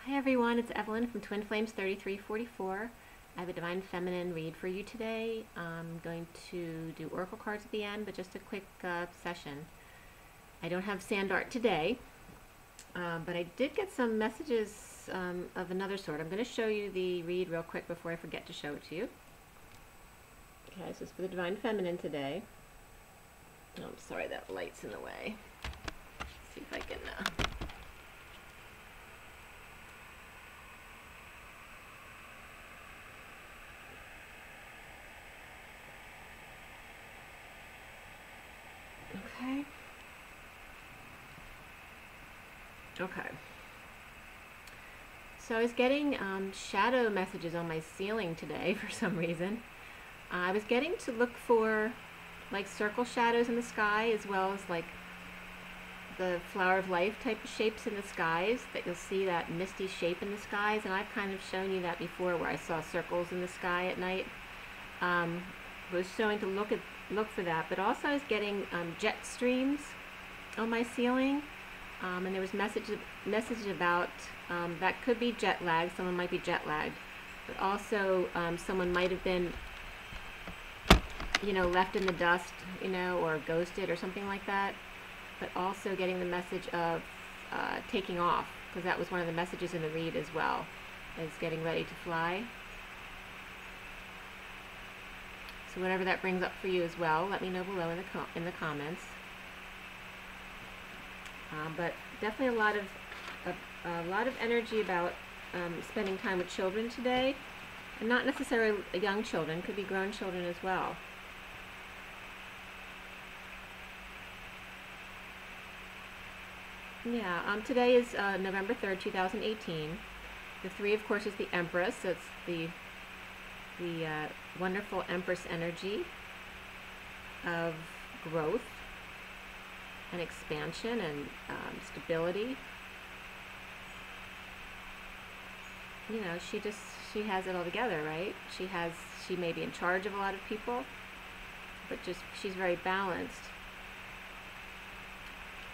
Hi everyone, it's Evelyn from Twin Flames 3344. I have a Divine Feminine read for you today. I'm going to do oracle cards at the end, but just a quick session. I don't have sand art today, but I did get some messages of another sort. I'm going to show you the read real quick before I forget to show it to you. Okay, so it's for the Divine Feminine today. Oh, I'm sorry, that light's in the way. Let's see if I can... Okay. So I was getting shadow messages on my ceiling today for some reason. I was getting to look for like circle shadows in the sky, as well as like the flower of life type of shapes in the skies, that you'll see that misty shape in the skies, and I've kind of shown you that before where I saw circles in the sky at night. I was showing to look for that, but also I was getting jet streams on my ceiling. And there was message about that could be jet lag. Someone might be jet lagged, but also someone might have been, left in the dust, or ghosted or something like that. But also getting the message of taking off, because that was one of the messages in the read as well, as getting ready to fly. So whatever that brings up for you as well, let me know below in the comments. But definitely a lot of energy about spending time with children today, and not necessarily young children, could be grown children as well. Yeah, today is November 3rd, 2018. The 3, of course, is the Empress, so it's the wonderful Empress energy of growth and expansion and stability. She has it all together, right? She may be in charge of a lot of people, but she's very balanced,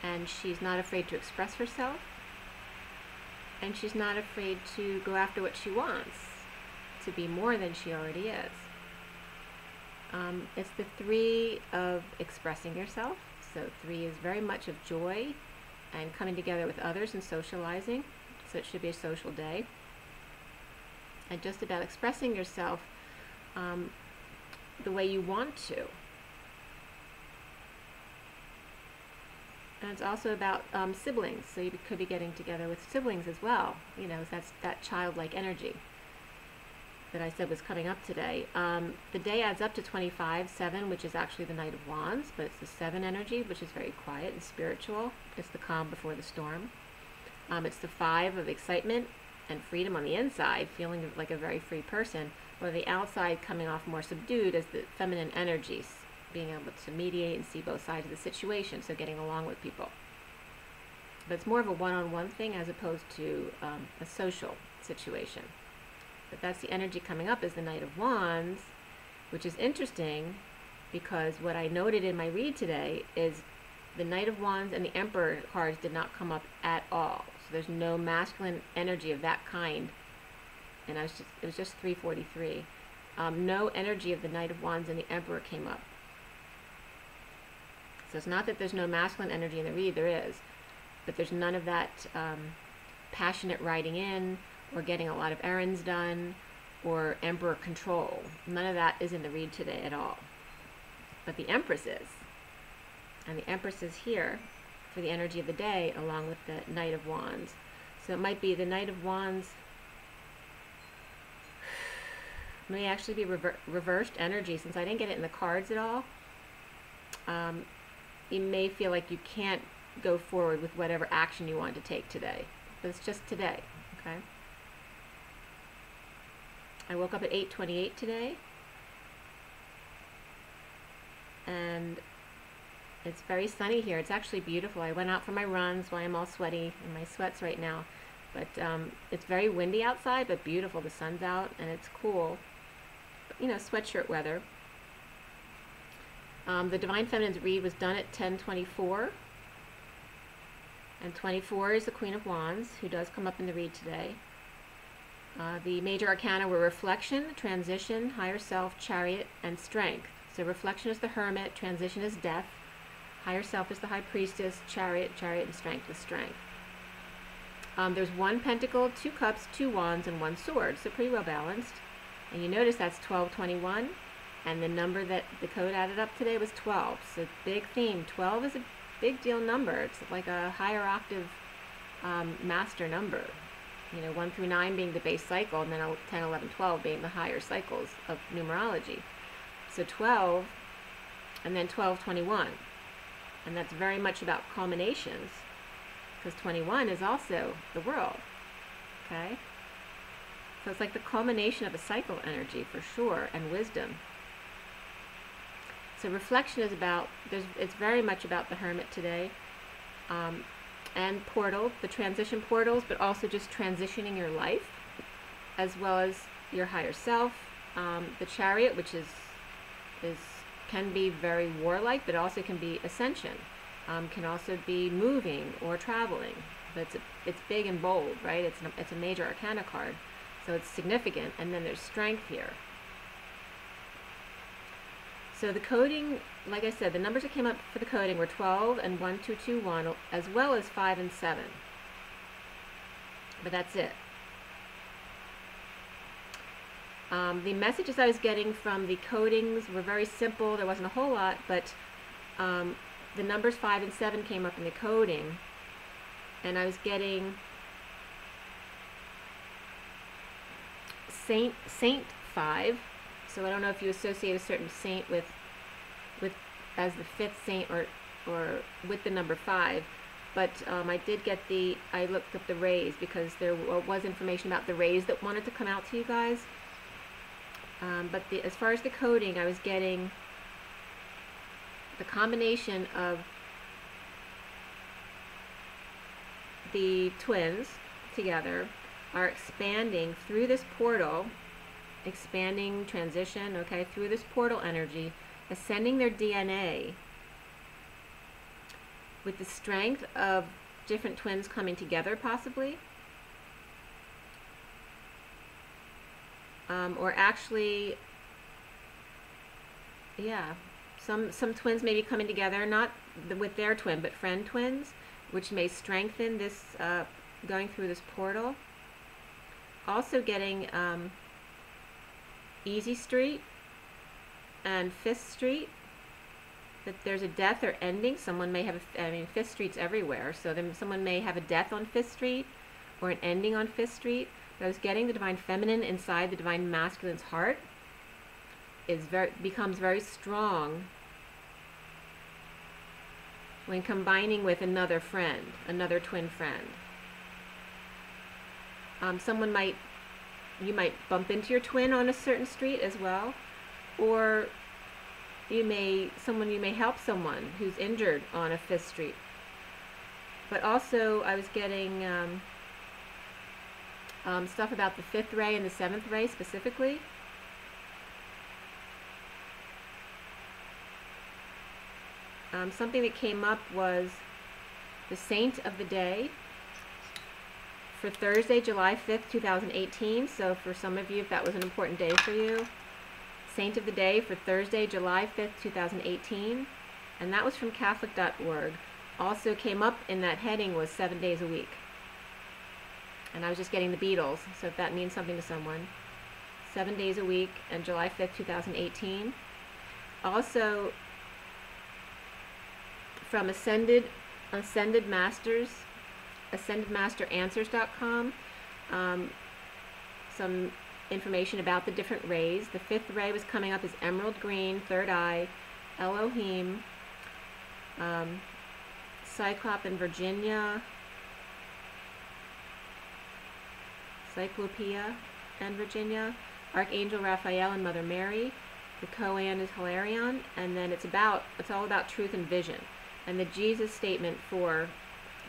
and she's not afraid to express herself, and she's not afraid to go after what she wants, to be more than she already is. It's the 3 of expressing yourself. So 3 is very much of joy and coming together with others and socializing. So it should be a social day. And just about expressing yourself the way you want to. And it's also about siblings. So you could be getting together with siblings as well. That's that childlike energy that I said was coming up today. The day adds up to 25/7, which is actually the Knight of Wands, but it's the 7 energy, which is very quiet and spiritual. It's the calm before the storm. It's the 5 of excitement and freedom on the inside, feeling like a very free person, or the outside coming off more subdued as the feminine energies, being able to mediate and see both sides of the situation, so getting along with people. But it's more of a one-on-one thing as opposed to a social situation. But that's the energy coming up, is the Knight of Wands, which is interesting because what I noted in my read today is the Knight of Wands and the Emperor cards did not come up at all. So there's no masculine energy of that kind. And it was just 343. No energy of the Knight of Wands and the Emperor came up. So it's not that there's no masculine energy in the read, there is. But there's none of that passionate riding in, or getting a lot of errands done, or Emperor control. None of that is in the read today at all. But the Empress is. And the Empress is here for the energy of the day, along with the Knight of Wands. So it might be the Knight of Wands may actually be reversed energy, since I didn't get it in the cards at all. You may feel like you can't go forward with whatever action you want to take today. But it's just today, okay? I woke up at 8:28 today, and it's very sunny here. It's actually beautiful. I went out for my runs while I'm all sweaty in my sweats right now, but it's very windy outside, but beautiful. The sun's out and it's cool. Sweatshirt weather. The Divine Feminine's read was done at 10:24. And 24 is the Queen of Wands, who does come up in the read today. The major arcana were Reflection, Transition, Higher Self, Chariot, and Strength. So Reflection is the Hermit, Transition is Death, Higher Self is the High Priestess, Chariot, and Strength is Strength. There's 1 Pentacle, 2 Cups, 2 Wands, and 1 Sword, so pretty well balanced. And you notice that's 1221, and the number that the code added up today was 12. So big theme. 12 is a big deal number. It's like a higher octave master number. 1 through 9 being the base cycle, and then 10, 11, 12 being the higher cycles of numerology. So 12, and then 1221. And that's very much about culminations, because 21 is also the world. Okay? So it's like the culmination of a cycle energy for sure, and wisdom. So reflection is about, it's very much about the Hermit today, and portal, the transition portals, but also just transitioning your life, as well as your higher self. The Chariot, which can be very warlike, but also can be ascension. Can also be moving or traveling. But it's big and bold, right? It's a major arcana card. So it's significant, and then there's strength here. So the coding, like I said, the numbers that came up for the coding were 12 and 1221, as well as 5 and 7. But that's it. The messages I was getting from the codings were very simple. There wasn't a whole lot, but the numbers 5 and 7 came up in the coding, and I was getting Saint 5. So I don't know if you associate a certain saint with as the 5th saint or with the number 5, but I did get I looked up the rays, because there was information about the rays that wanted to come out to you guys. But as far as the coding, I was getting the combination of the twins together are expanding through this portal, expanding transition, okay, through this portal energy, ascending their DNA with the strength of different twins coming together, possibly. Or actually, yeah, some twins may be coming together, not with their twin, but friend twins, which may strengthen this, going through this portal. Also getting Easy Street and 5th Street, that there's a death or ending. Someone may have, 5th Street's everywhere, so then someone may have a death on 5th Street or an ending on 5th Street. But I was getting the Divine Feminine inside the Divine Masculine's heart becomes very strong when combining with another friend, another twin friend. You might bump into your twin on a certain street as well, or you may help someone who's injured on a 5th Street. But also I was getting stuff about the 5th ray and the 7th ray specifically. Something that came up was the Saint of the Day for Thursday, July 5th, 2018. So for some of you, if that was an important day for you, Saint of the Day for Thursday, July 5th, 2018. And that was from Catholic.org. Also came up in that heading was 7 days a week. And I was just getting the Beatles, so if that means something to someone. 7 days a week, and July 5th, 2018. Also from Ascended Masters, AscendedMasterAnswers.com, some information about the different rays. The 5th ray was coming up as Emerald Green, Third Eye, Elohim, Cyclop and Virginia, Cyclopea and Virginia, Archangel Raphael and Mother Mary. The Koan is Hilarion, and then it's all about truth and vision. And the Jesus statement for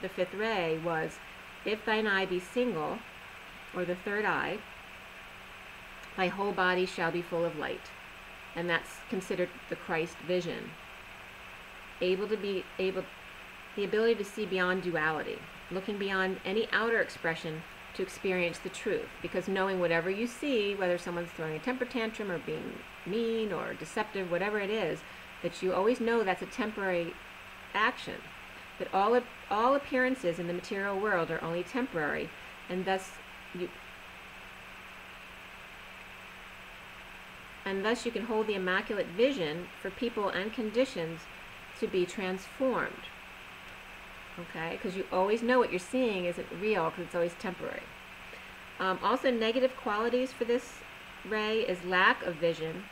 the 5th ray was, if thine eye be single, or the third eye, thy whole body shall be full of light. And that's considered the Christ vision. the ability to see beyond duality, looking beyond any outer expression to experience the truth. Because knowing whatever you see, whether someone's throwing a temper tantrum or being mean or deceptive, whatever it is, that you always know that's a temporary action. That all appearances in the material world are only temporary, and thus you can hold the immaculate vision for people and conditions to be transformed. Okay, because you always know what you're seeing isn't real, because it's always temporary. Also, negative qualities for this ray is lack of vision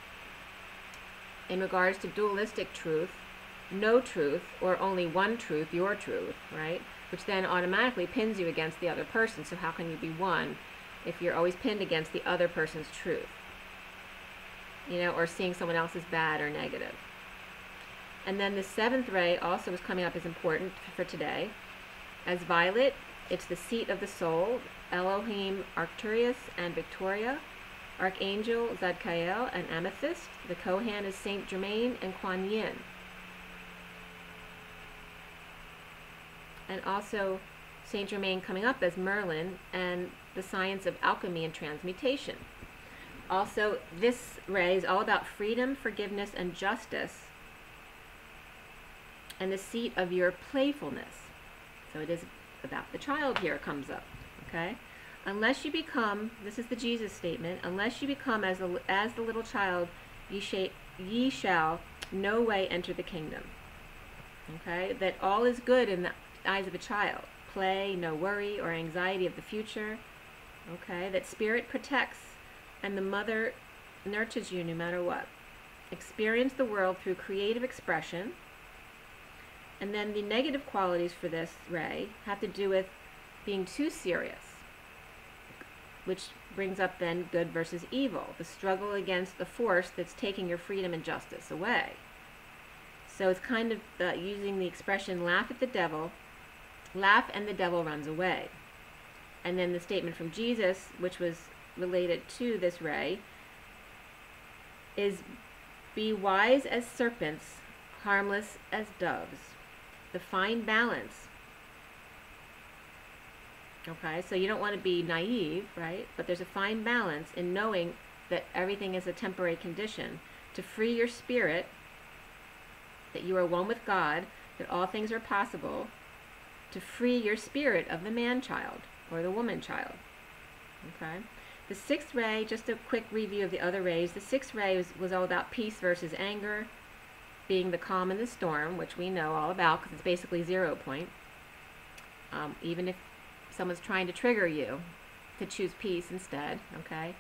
in regards to dualistic truth, no truth, or only one truth, your truth, right? Which then automatically pins you against the other person. So how can you be one if you're always pinned against the other person's truth? You know, or seeing someone else as bad or negative. And then the 7th ray also is coming up as important for today. As violet, it's the seat of the soul, Elohim, Arcturus, and Victoria. Archangel, Zadkiel, and Amethyst. The Kohan is Saint Germain and Kuan Yin. And also Saint Germain coming up as Merlin and the science of alchemy and transmutation. Also, this ray is all about freedom, forgiveness, and justice, and the seat of your playfulness. So it is about the child here comes up, okay? Unless you become, this is the Jesus statement, unless you become as the little child, ye shall no way enter the kingdom. Okay? That all is good in the eyes of a child. Play, no worry or anxiety of the future. Okay? That spirit protects and the mother nurtures you no matter what. Experience the world through creative expression. And then the negative qualities for this ray have to do with being too serious, which brings up then good versus evil, the struggle against the force that's taking your freedom and justice away. So it's kind of using the expression laugh at the devil, laugh and the devil runs away. And then the statement from Jesus, which was related to this ray, is be wise as serpents, harmless as doves. The fine balance. Okay, so you don't want to be naive, right? But there's a fine balance in knowing that everything is a temporary condition, to free your spirit, that you are one with God, that all things are possible, to free your spirit of the man-child or the woman-child. Okay? The 6th ray, just a quick review of the other rays, the 6th ray was all about peace versus anger, being the calm in the storm, which we know all about because it's basically 0 point. Even if someone's trying to trigger you to choose peace instead, okay?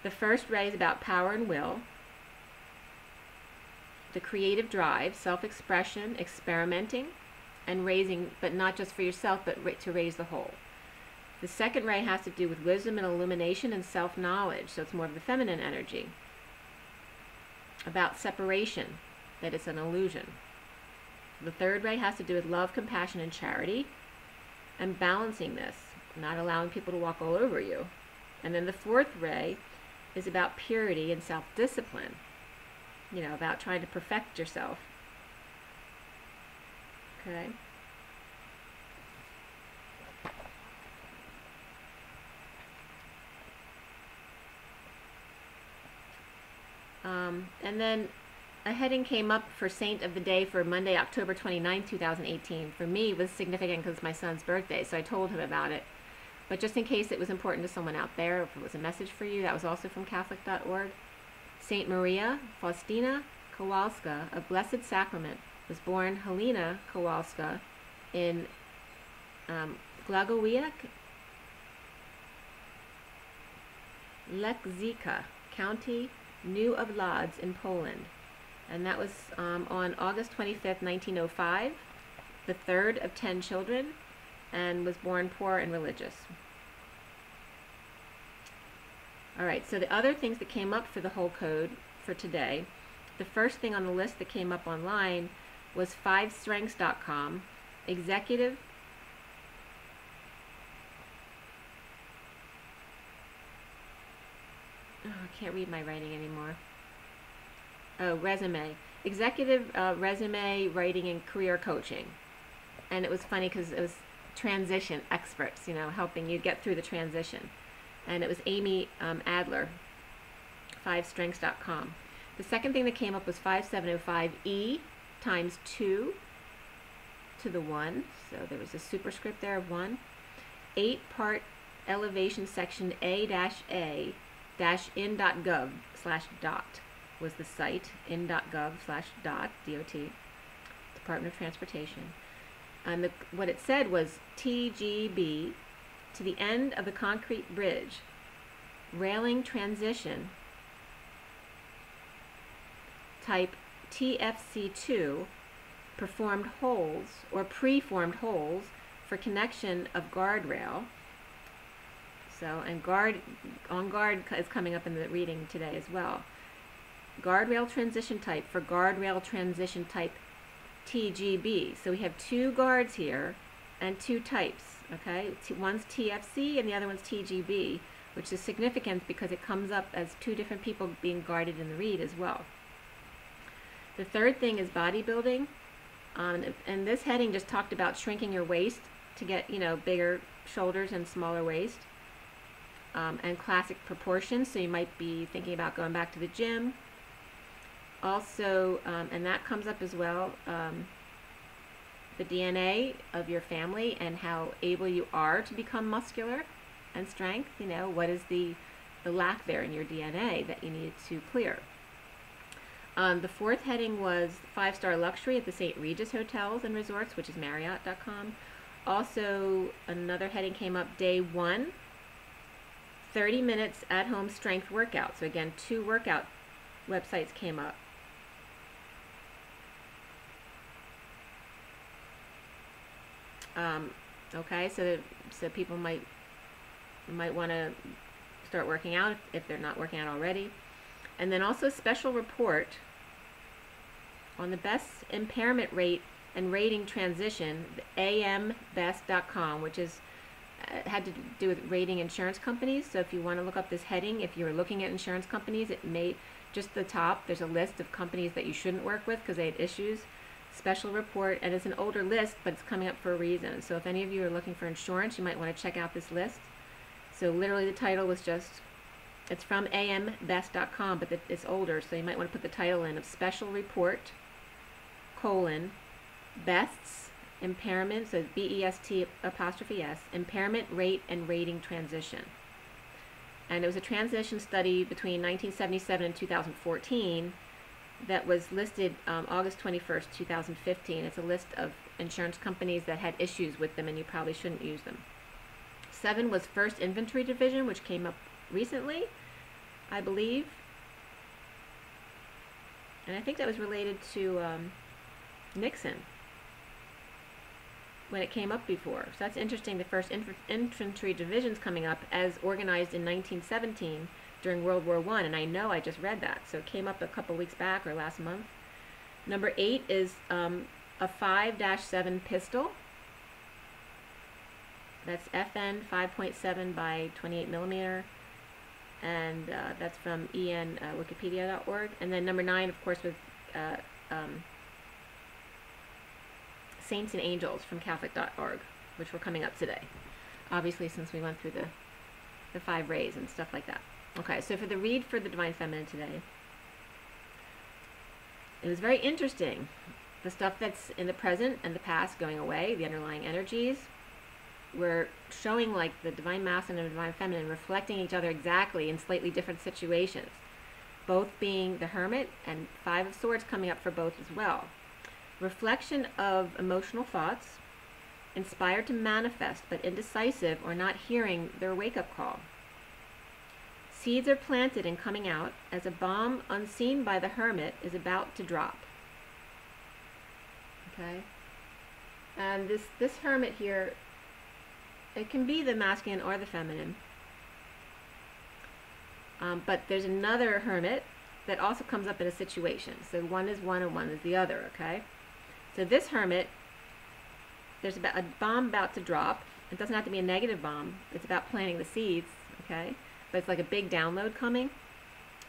The 1st ray is about power and will, the creative drive, self-expression, experimenting, and raising, but not just for yourself, but to raise the whole. The 2nd ray has to do with wisdom and illumination and self-knowledge, so it's more of the feminine energy. About separation, that it's an illusion. The 3rd ray has to do with love, compassion, and charity, and balancing this, not allowing people to walk all over you. And then the 4th ray is about purity and self-discipline, you know, about trying to perfect yourself. Okay? And then a heading came up for Saint of the Day for Monday, October 29, 2018. For me, it was significant because it's my son's birthday, so I told him about it. But just in case it was important to someone out there, if it was a message for you, that was also from Catholic.org. Saint Maria Faustina Kowalska of Blessed Sacrament was born Helena Kowalska in Glagowiec, Lekzika County, New of Lodz in Poland. And that was on August 25th, 1905, the 3rd of 10 children, and was born poor and religious. All right, so the other things that came up for the whole code for today, the first thing on the list that came up online was 5strengths.com, executive, oh, I can't read my writing anymore. Oh, resume. Executive resume writing and career coaching. and it was funny because it was transition experts, you know, helping you get through the transition. And it was Amy Adler, 5strengths.com. The second thing that came up was 5705E times 2 to the 1. So there was a superscript there of 1. 8-part elevation section A-in.gov/dot was the site, in.gov/dot, DOT, Department of Transportation. And what it said was TGB to the end of the concrete bridge, railing transition, type TFC2, performed holes or preformed holes for connection of guardrail. So, and on guard is coming up in the reading today as well. Guardrail transition type for guardrail transition type TGB. So we have 2 guards here and 2 types, okay? One's TFC and the other one's TGB, which is significant because it comes up as 2 different people being guarded in the read as well. The third thing is bodybuilding, and this heading just talked about shrinking your waist to get, you know, bigger shoulders and smaller waist, and classic proportions, so you might be thinking about going back to the gym. Also, and that comes up as well, the DNA of your family and how able you are to become muscular and strength. You know, what is the lack there in your DNA that you need to clear. The fourth heading was 5-star luxury at the St. Regis Hotels and Resorts, which is Marriott.com. Also, another heading came up, day 1, 30 minutes at-home strength workout. So again, 2 workout websites came up. Okay, so people might want to start working out if they're not working out already. And then also a special report on the best impairment rate and rating transition, ambest.com, which is had to do with rating insurance companies. So if you want to look up this heading, if you're looking at insurance companies, it may, just the top, there's a list of companies that you shouldn't work with because they had issues. Special report, and it's an older list, but it's coming up for a reason. So if any of you are looking for insurance, you might want to check out this list. So literally the title was just, it's from ambest.com, but it's older, so you might want to put the title in of Special Report, Best's Impairment, so BEST', Impairment Rate and Rating Transition. And it was a transition study between 1977 and 2014 that was listed August 21st, 2015. It's a list of insurance companies that had issues with them and you probably shouldn't use them. 7 was First Inventory Division, which came up recently, I believe. And I think that was related to Nixon when it came up before. So that's interesting. The First Infantry Division's coming up as organized in 1917 during World War I, and I know I just read that. So it came up a couple weeks back or last month. Number 8 is a 5-7 pistol. That's FN 5.7 by 28 millimeter, and that's from wikipedia.org. And then number 9, of course, was Saints and Angels from Catholic.org, which were coming up today. Obviously, since we went through the 5 rays and stuff like that. Okay, so for the read for the Divine Feminine today, it was very interesting. The stuff that's in the present and the past going away, the underlying energies, were showing like the Divine Masculine and Divine Feminine reflecting each other exactly in slightly different situations. Both being the Hermit and 5 of Swords coming up for both as well. Reflection of emotional thoughts, inspired to manifest but indecisive or not hearing their wake-up call. Seeds are planted and coming out as a bomb unseen by the Hermit is about to drop. Okay? And this Hermit here, it can be the masculine or the feminine. But there's another Hermit that also comes up in a situation. So one is one and one is the other, okay? So this Hermit, there's a bomb about to drop. It doesn't have to be a negative bomb. It's about planting the seeds, okay? But it's like a big download coming.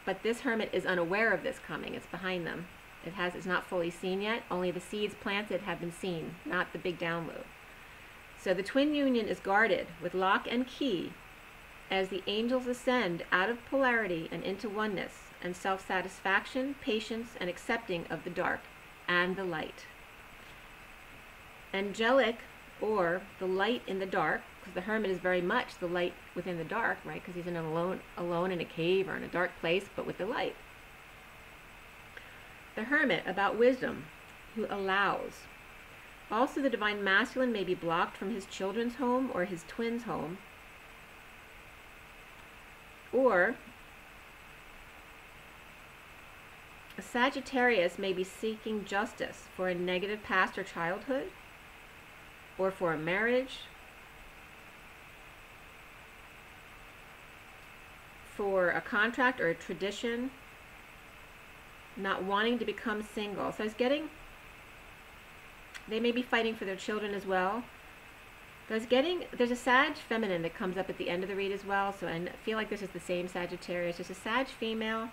But this Hermit is unaware of this coming. It's behind them. It's not fully seen yet. Only the seeds planted have been seen, not the big download. So the twin union is guarded with lock and key as the angels ascend out of polarity and into oneness and self-satisfaction, patience, and accepting of the dark and the light. Angelic, or the light in the dark, because the hermit is very much the light within the dark, right? Because he's alone in a cave or in a dark place, but with the light. The hermit, about wisdom, who allows. Also, the divine masculine may be blocked from his children's home or his twin's home, or a Sagittarius may be seeking justice for a negative past or childhood, or for a marriage, for a contract or a tradition, not wanting to become single. So I was getting, they may be fighting for their children as well. But I was getting, there's a Sag feminine that comes up at the end of the read as well, so I feel like this is the same Sagittarius. There's a Sag female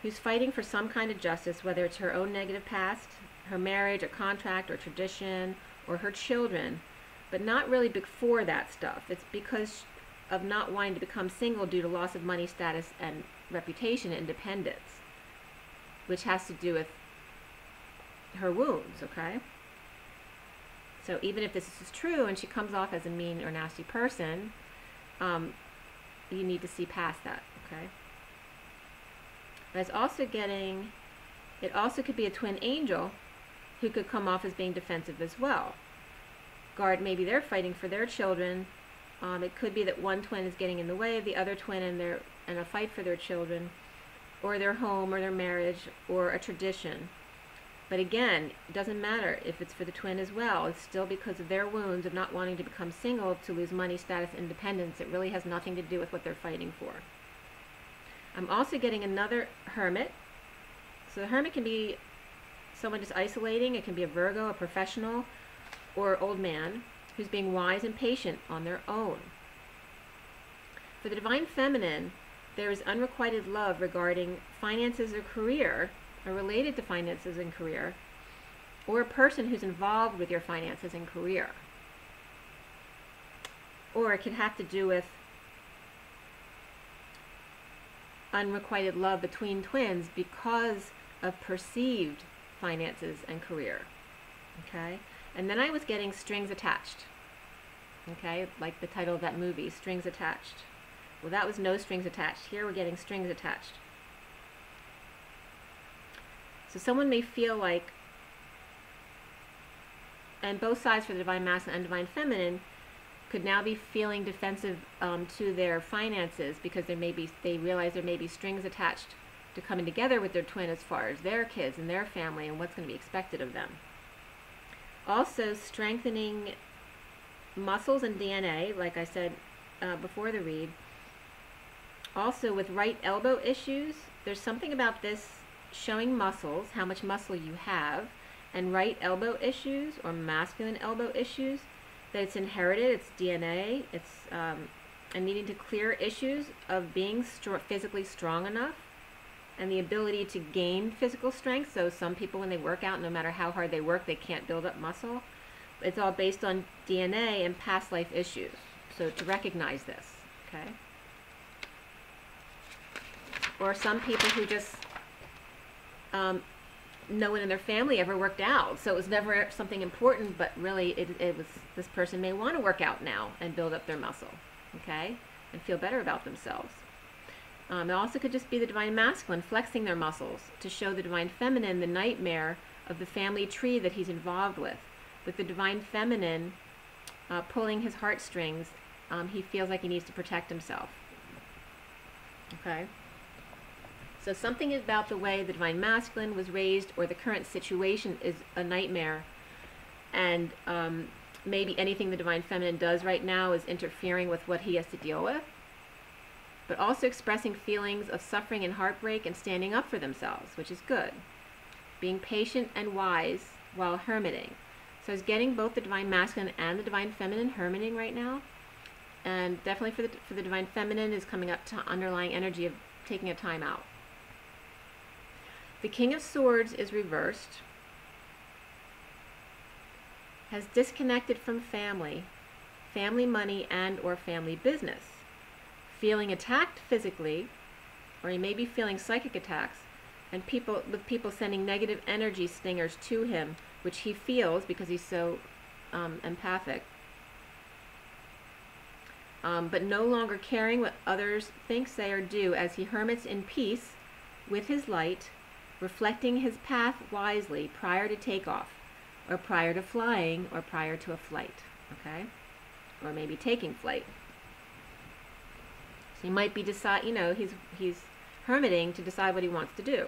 who's fighting for some kind of justice, whether it's her own negative past, her marriage, a contract, or tradition, or her children, but not really before that stuff. It's because of not wanting to become single due to loss of money, status, and reputation and independence, which has to do with her wounds, okay? So even if this is true and she comes off as a mean or nasty person, you need to see past that, okay? I was also getting, it also could be a twin angel who could come off as being defensive as well. Guard, maybe they're fighting for their children. It could be that one twin is getting in the way of the other twin and a fight for their children, or their home, or their marriage, or a tradition. But again, it doesn't matter if it's for the twin as well. It's still because of their wounds of not wanting to become single, to lose money, status, independence. It really has nothing to do with what they're fighting for. I'm also getting another hermit. So the hermit can be someone just isolating. It can be a Virgo, a professional, or old man who's being wise and patient on their own. For the divine feminine, there is unrequited love regarding finances or career, or related to finances and career, or a person who's involved with your finances and career. Or it could have to do with unrequited love between twins because of perceived finances and career. Okay? And then I was getting strings attached. Okay? Like the title of that movie, Strings Attached. Well, that was no strings attached. Here we're getting strings attached. So someone may feel like, and both sides for the divine masculine and divine feminine could now be feeling defensive to their finances because they realize there may be strings attached to coming together with their twin as far as their kids and their family and what's going to be expected of them. Also, strengthening muscles and DNA, like I said before the read. Also, with right elbow issues, there's something about this showing muscles, how much muscle you have, and right elbow issues or masculine elbow issues, that it's inherited, it's DNA, it's and needing to clear issues of being physically strong enough and the ability to gain physical strength. So some people, when they work out, no matter how hard they work, they can't build up muscle. It's all based on DNA and past life issues. So to recognize this, okay? Or some people who just no one in their family ever worked out, so it was never something important, but really it was, this person may want to work out now and build up their muscle, okay, and feel better about themselves. It also could just be the divine masculine flexing their muscles to show the divine feminine the nightmare of the family tree that he's involved with the divine feminine pulling his heartstrings. He feels like he needs to protect himself, okay. So something about the way the divine masculine was raised, or the current situation is a nightmare, and maybe anything the divine feminine does right now is interfering with what he has to deal with, but also expressing feelings of suffering and heartbreak and standing up for themselves, which is good. Being patient and wise while hermiting. So I was getting both the divine masculine and the divine feminine hermiting right now, and definitely for the divine feminine is coming up to underlying energy of taking a time out. The King of Swords is reversed, has disconnected from family, family money, and or family business, feeling attacked physically, or he may be feeling psychic attacks, and people sending negative energy stingers to him, which he feels because he's so empathic. But no longer caring what others think, say, or do, as he hermits in peace with his light, reflecting his path wisely prior to takeoff, or prior to flying, or prior to a flight, okay? Or maybe taking flight. So he might be he's hermiting to decide what he wants to do.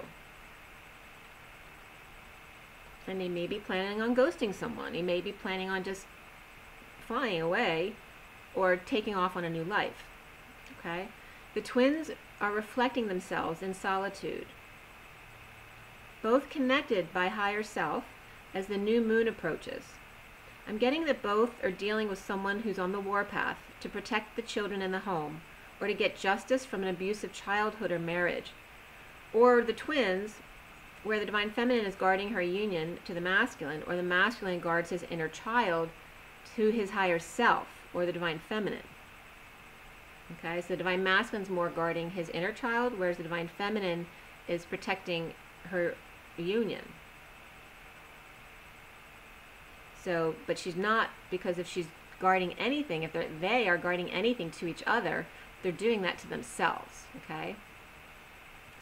And he may be planning on ghosting someone. He may be planning on just flying away or taking off on a new life, okay? The twins are reflecting themselves in solitude, both connected by higher self as the new moon approaches. I'm getting that both are dealing with someone who's on the warpath to protect the children in the home, or to get justice from an abusive childhood or marriage. Or the twins, where the Divine Feminine is guarding her union to the masculine, or the masculine guards his inner child to his higher self, or the Divine Feminine. Okay, so the Divine Masculine's more guarding his inner child, whereas the Divine Feminine is protecting her union. So, but she's not, because if she's guarding anything, if they are guarding anything to each other, they're doing that to themselves, okay?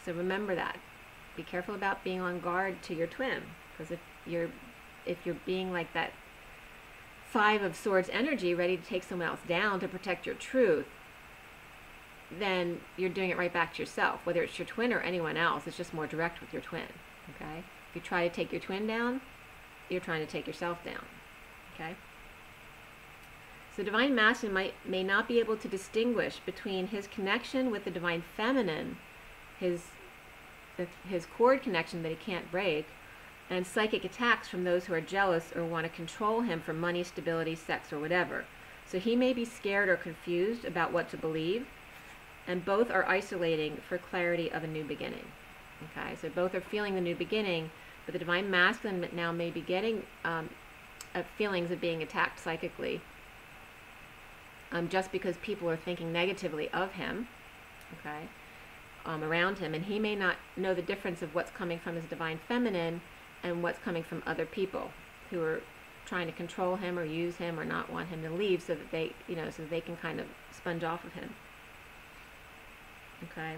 So remember that. Be careful about being on guard to your twin, because if you're being like that Five of Swords energy, ready to take someone else down to protect your truth, then you're doing it right back to yourself. Whether it's your twin or anyone else, it's just more direct with your twin, okay? If you try to take your twin down, you're trying to take yourself down, okay? So Divine Masculine may not be able to distinguish between his connection with the Divine Feminine, his cord connection that he can't break, and psychic attacks from those who are jealous or want to control him for money, stability, sex, or whatever. So he may be scared or confused about what to believe, and both are isolating for clarity of a new beginning. Okay, so both are feeling the new beginning, but the Divine Masculine now may be getting feelings of being attacked psychically, just because people are thinking negatively of him, okay, around him, and he may not know the difference of what's coming from his Divine Feminine and what's coming from other people who are trying to control him or use him or not want him to leave, so that they, so that they can kind of sponge off of him. Okay,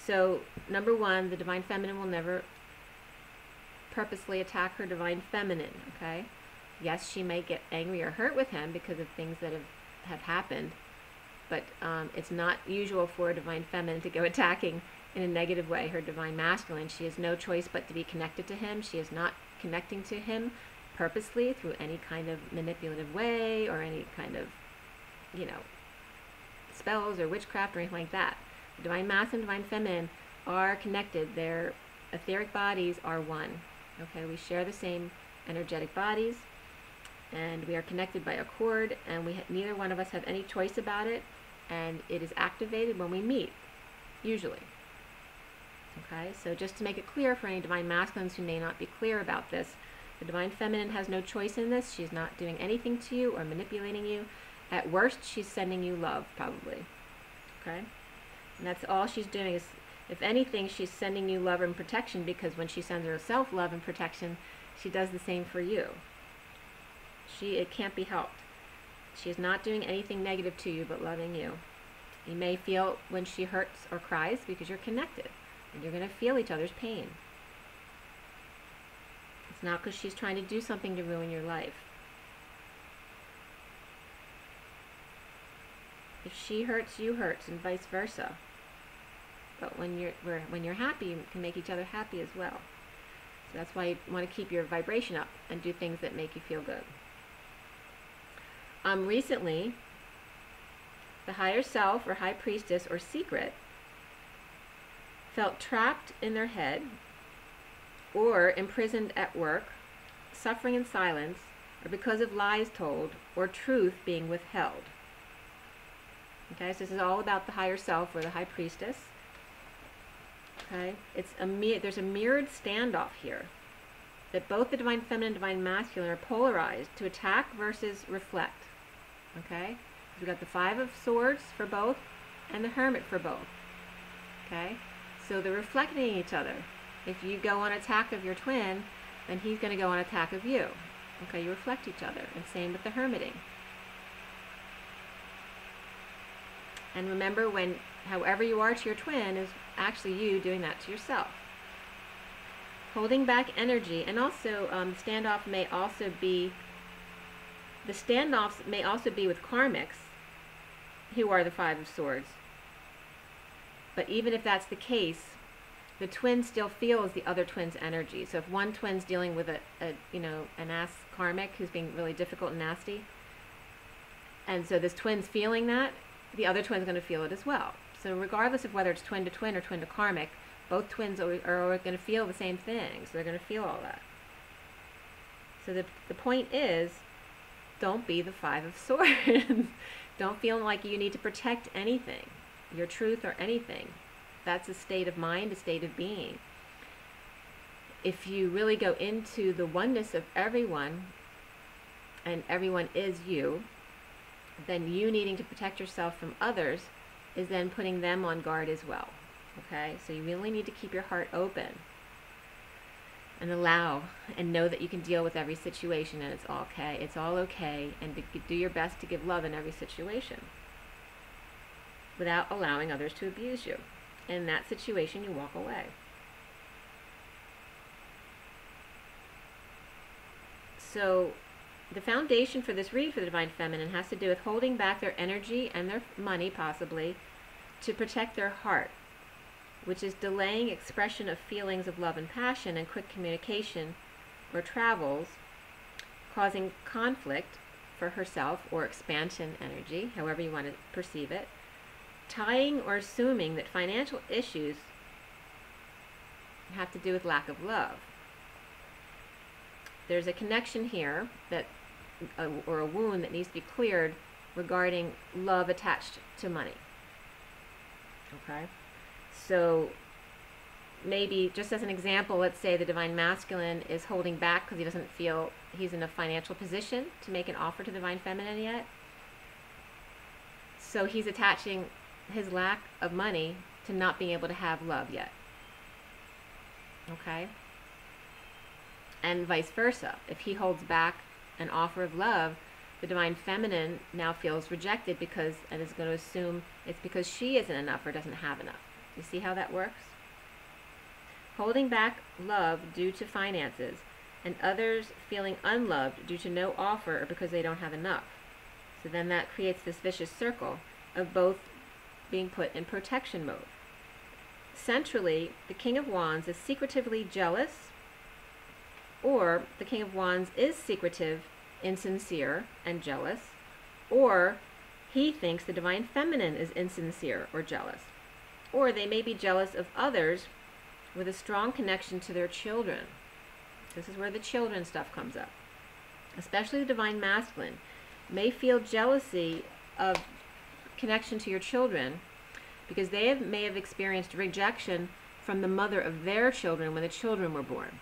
so number one, the Divine Feminine will never purposely attack her Divine Feminine. Okay, yes, she may get angry or hurt with him because of things that have happened, but it's not usual for a Divine Feminine to go attacking in a negative way her Divine Masculine. She has no choice but to be connected to him. She is not connecting to him purposely through any kind of manipulative way or any kind of, spells or witchcraft or anything like that. The Divine Masculine and Divine Feminine are connected. Their etheric bodies are one. Okay, we share the same energetic bodies, and we are connected by a cord, and neither one of us have any choice about it, and it is activated when we meet, usually. Okay, so just to make it clear for any Divine Masculines who may not be clear about this, the Divine Feminine has no choice in this. She's not doing anything to you or manipulating you. At worst, she's sending you love, probably. Okay, and that's all she's doing is, if anything, she's sending you love and protection, because when she sends herself love and protection, she does the same for you. It can't be helped. She is not doing anything negative to you, but loving you. You may feel when she hurts or cries because you're connected, and you're going to feel each other's pain. It's not because she's trying to do something to ruin your life. If she hurts, you hurt, and vice versa. But when you're happy, you can make each other happy as well. So that's why you want to keep your vibration up and do things that make you feel good. Recently, the higher self or high priestess or secret felt trapped in their head or imprisoned at work, suffering in silence, or because of lies told or truth being withheld. Okay, so this is all about the higher self or the high priestess. Okay? There's a mirrored standoff here, that both the divine feminine and divine masculine are polarized to attack versus reflect. Okay? We've got the Five of Swords for both and the Hermit for both. Okay? So they're reflecting each other. If you go on attack of your twin, then he's going to go on attack of you. Okay? You reflect each other. And same with the hermiting. And remember, however you are to your twin is actually you doing that to yourself. Holding back energy, and also the standoffs may also be with karmics, who are the Five of Swords. But even if that's the case, the twin still feels the other twin's energy. So if one twin's dealing with an ass karmic who's being really difficult and nasty, and so this twin's feeling that, the other twin's going to feel it as well. So regardless of whether it's twin to twin or twin to karmic, both twins are going to feel the same thing. So they're going to feel all that. So the point is, don't be the Five of Swords. Don't feel like you need to protect anything, your truth or anything. That's a state of mind, a state of being. If you really go into the oneness of everyone, and everyone is you, then you needing to protect yourself from others is then putting them on guard as well. Okay? So you really need to keep your heart open and allow and know that you can deal with every situation, and it's all okay. It's all okay, and to do your best to give love in every situation without allowing others to abuse you. In that situation, you walk away. So the foundation for this read for the Divine Feminine has to do with holding back their energy and their money, possibly, to protect their heart, which is delaying expression of feelings of love and passion and quick communication or travels, causing conflict for herself or expansion energy, however you want to perceive it, tying or assuming that financial issues have to do with lack of love. There's a connection here that, or a wound that needs to be cleared regarding love attached to money. Okay? So maybe, just as an example, let's say the Divine Masculine is holding back because he doesn't feel he's in a financial position to make an offer to the Divine Feminine yet. So he's attaching his lack of money to not being able to have love yet. Okay? And vice versa. If he holds back an offer of love, the Divine Feminine now feels rejected and is going to assume it's because she isn't enough or doesn't have enough. You see how that works? Holding back love due to finances, and others feeling unloved due to no offer or because they don't have enough. So then that creates this vicious circle of both being put in protection mode. Centrally, the King of Wands is secretively jealous, or the King of Wands is secretive, insincere, and jealous, or he thinks the Divine Feminine is insincere or jealous. Or they may be jealous of others with a strong connection to their children. This is where the children stuff comes up. Especially the Divine Masculine may feel jealousy of connection to your children because they may have experienced rejection from the mother of their children when the children were born.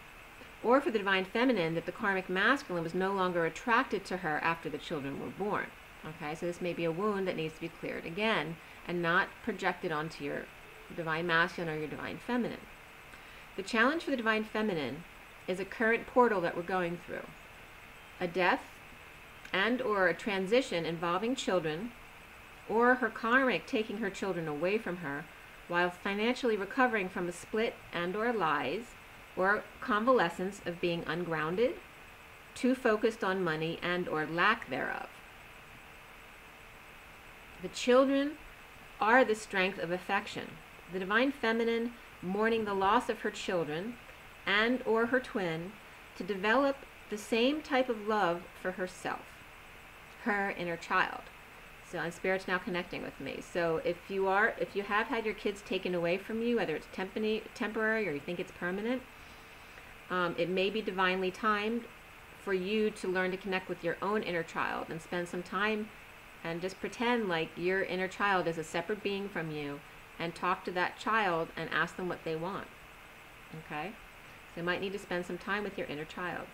Or for the Divine Feminine, that the Karmic Masculine was no longer attracted to her after the children were born. Okay, so this may be a wound that needs to be cleared again and not projected onto your Divine Masculine or your Divine Feminine. The challenge for the Divine Feminine is a current portal that we're going through. A death and or a transition involving children, or her karmic taking her children away from her while financially recovering from a split and or lies, or convalescence of being ungrounded, too focused on money and or lack thereof. The children are the strength of affection. The Divine Feminine mourning the loss of her children and or her twin to develop the same type of love for herself, her inner child. So, and Spirit's now connecting with me. So if you have had your kids taken away from you, whether it's temporary or you think it's permanent, it may be divinely timed for you to learn to connect with your own inner child and spend some time and just pretend like your inner child is a separate being from you and talk to that child and ask them what they want. Okay? So you might need to spend some time with your inner child.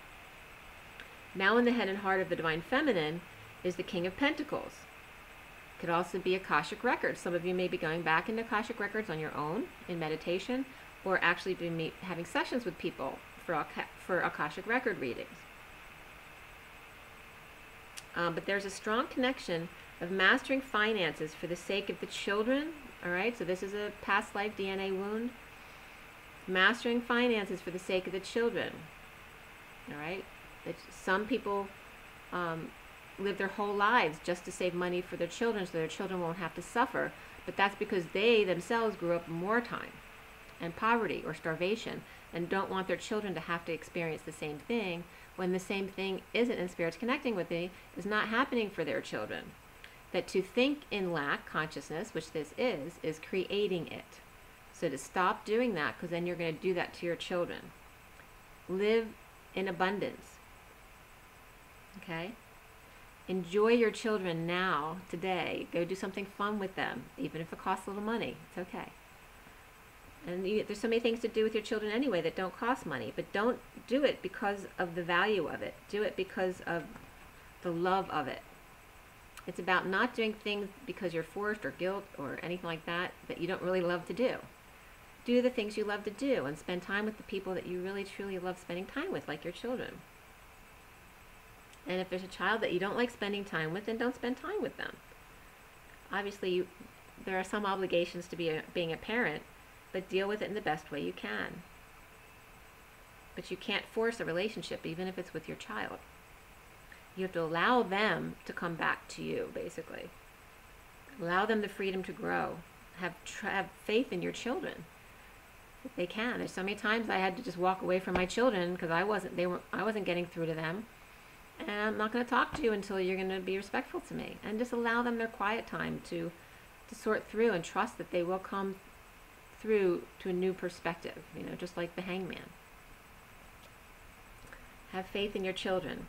Now in the head and heart of the Divine Feminine is the King of Pentacles. Could also be Akashic Records. Some of you may be going back into Akashic Records on your own in meditation, or actually be having sessions with people for Akashic Record readings. But there's a strong connection of mastering finances for the sake of the children. All right, so this is a past life DNA wound. Mastering finances for the sake of the children. All right, some people live their whole lives just to save money for their children so their children won't have to suffer. But that's because they themselves grew up in wartime and poverty or starvation and don't want their children to have to experience the same thing when the same thing isn't, and Spirit's connecting with me, is not happening for their children. That to think in lack consciousness, which this is creating it. So to stop doing that, because then you're going to do that to your children. Live in abundance. Okay? Enjoy your children now, today. Go do something fun with them, even if it costs a little money. It's okay. And there's so many things to do with your children anyway that don't cost money, but don't do it because of the value of it. Do it because of the love of it. It's about not doing things because you're forced or guilt or anything like that you don't really love to do. Do the things you love to do and spend time with the people that you really truly love spending time with, like your children. And if there's a child that you don't like spending time with, then don't spend time with them. Obviously, there are some obligations to being a parent, but deal with it in the best way you can. But you can't force a relationship, even if it's with your child. You have to allow them to come back to you, basically. Allow them the freedom to grow. Have faith in your children. If they can. There's so many times I had to just walk away from my children because I wasn't getting through to them. And I'm not going to talk to you until you're going to be respectful to me. And just allow them their quiet time to sort through and trust that they will come through to a new perspective, just like the hangman. Have faith in your children.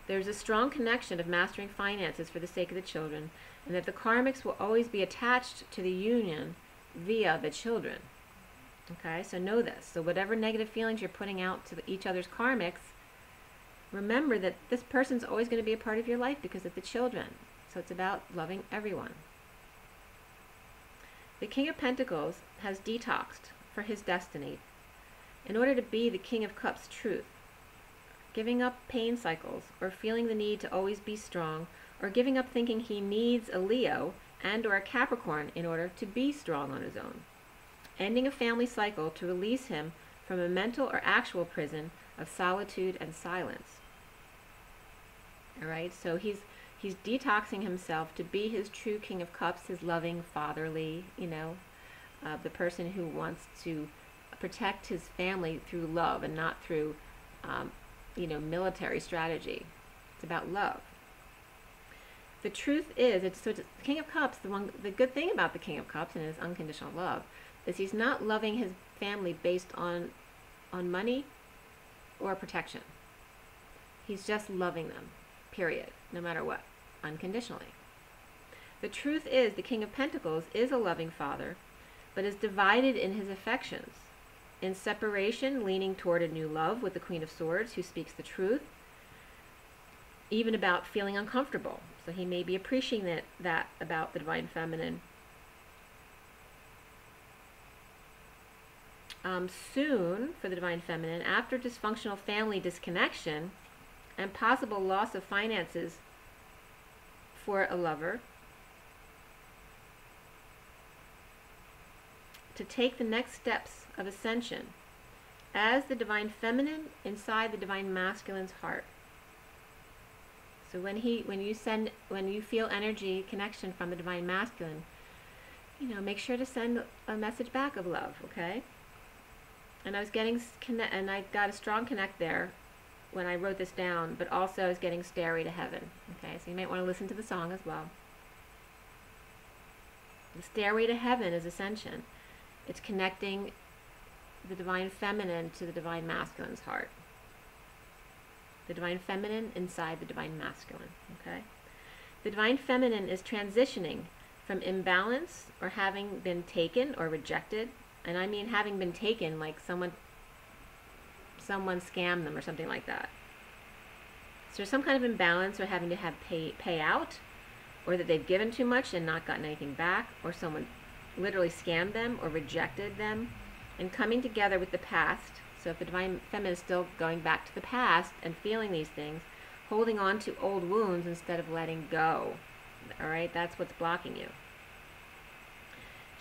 There's a strong connection of mastering finances for the sake of the children, and that the karmics will always be attached to the union via the children. Okay, so know this. So whatever negative feelings you're putting out to each other's karmics, remember that this person's always going to be a part of your life because of the children. So it's about loving everyone. The King of Pentacles has detoxed for his destiny in order to be the King of Cups truth. Giving up pain cycles, or feeling the need to always be strong, or giving up thinking he needs a Leo and or a Capricorn in order to be strong on his own. Ending a family cycle to release him from a mental or actual prison of solitude and silence. All right, so he's detoxing himself to be his true King of Cups, his loving, fatherly, the person who wants to protect his family through love and not through military strategy. It's about love. The truth is, the King of Cups, the good thing about the King of Cups and his unconditional love is he's not loving his family based on money or protection. He's just loving them, period, no matter what, unconditionally. The truth is, the King of Pentacles is a loving father, but is divided in his affections. In separation, leaning toward a new love with the Queen of Swords, who speaks the truth, even about feeling uncomfortable. So he may be appreciating that about the Divine Feminine. Soon, for the Divine Feminine, after dysfunctional family disconnection and possible loss of finances for a lover, to take the next steps of ascension as the Divine Feminine inside the Divine Masculine's heart. So when you feel energy connection from the Divine Masculine, make sure to send a message back of love, okay? And I got a strong connect there when I wrote this down, but also I was getting Stairway to Heaven, okay? So you might want to listen to the song as well. The Stairway to Heaven is ascension. It's connecting the Divine Feminine to the Divine Masculine's heart. The Divine Feminine inside the Divine Masculine, okay? The Divine Feminine is transitioning from imbalance or having been taken or rejected. And I mean having been taken, like someone scammed them or something like that. So there's some kind of imbalance, or having to have pay out, or that they've given too much and not gotten anything back, or someone literally scammed them or rejected them, and coming together with the past. So if the Divine Feminine is still going back to the past and feeling these things, holding on to old wounds instead of letting go. All right, that's what's blocking you.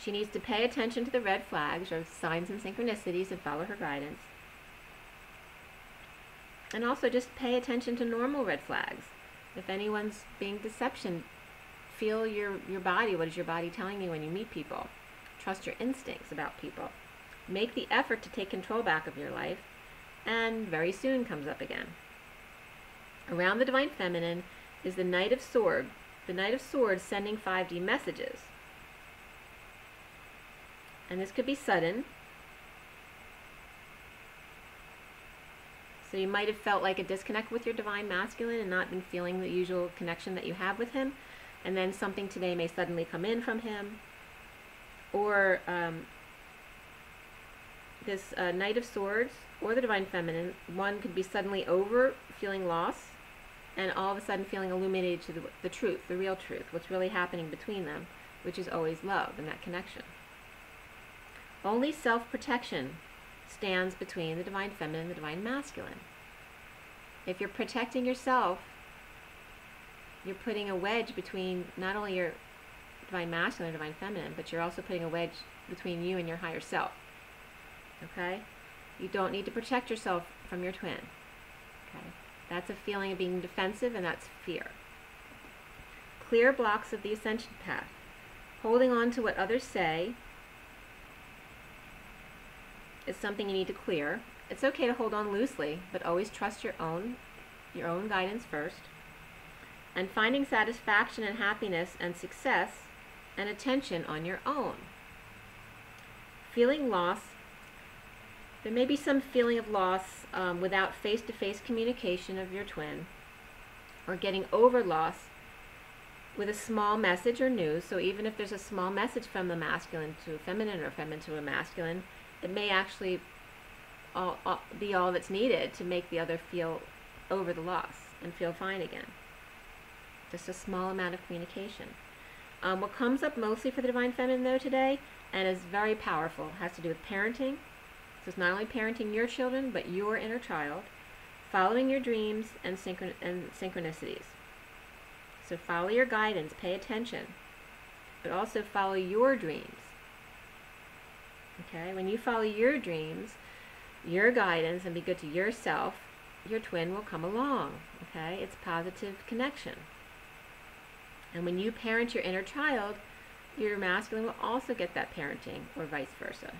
She needs to pay attention to the red flags or signs and synchronicities and follow her guidance. And also just pay attention to normal red flags. If anyone's being deception, feel your body. What is your body telling you when you meet people? Trust your instincts about people. Make the effort to take control back of your life, and very soon comes up again. Around the Divine Feminine is the Knight of Swords. The Knight of Swords sending 5D messages. And this could be sudden. So you might have felt like a disconnect with your Divine Masculine and not been feeling the usual connection that you have with him. And then something today may suddenly come in from him. Or this Knight of Swords or the Divine Feminine, one could be suddenly over, feeling loss, and all of a sudden feeling illuminated to the truth, the real truth, what's really happening between them, which is always love and that connection. Only self-protection stands between the Divine Feminine and the Divine Masculine. If you're protecting yourself, you're putting a wedge between not only your Divine Masculine and Divine Feminine, but you're also putting a wedge between you and your higher self. Okay? You don't need to protect yourself from your twin. Okay? That's a feeling of being defensive, and that's fear. Clear blocks of the ascension path. Holding on to what others say is something you need to clear. It's okay to hold on loosely, but always trust your own guidance first. And finding satisfaction and happiness and success and attention on your own. Feeling loss. There may be some feeling of loss without face-to-face communication of your twin, or getting over loss with a small message or news. So even if there's a small message from the masculine to a feminine or feminine to a masculine, it may actually be all that's needed to make the other feel over the loss and feel fine again. Just a small amount of communication. What comes up mostly for the Divine Feminine, though, today, and is very powerful, has to do with parenting. So it's not only parenting your children, but your inner child, following your dreams and synchronicities. So follow your guidance, pay attention, but also follow your dreams. Okay, when you follow your dreams, your guidance, and be good to yourself, your twin will come along. Okay, it's positive connection. And when you parent your inner child, your masculine will also get that parenting, or vice versa.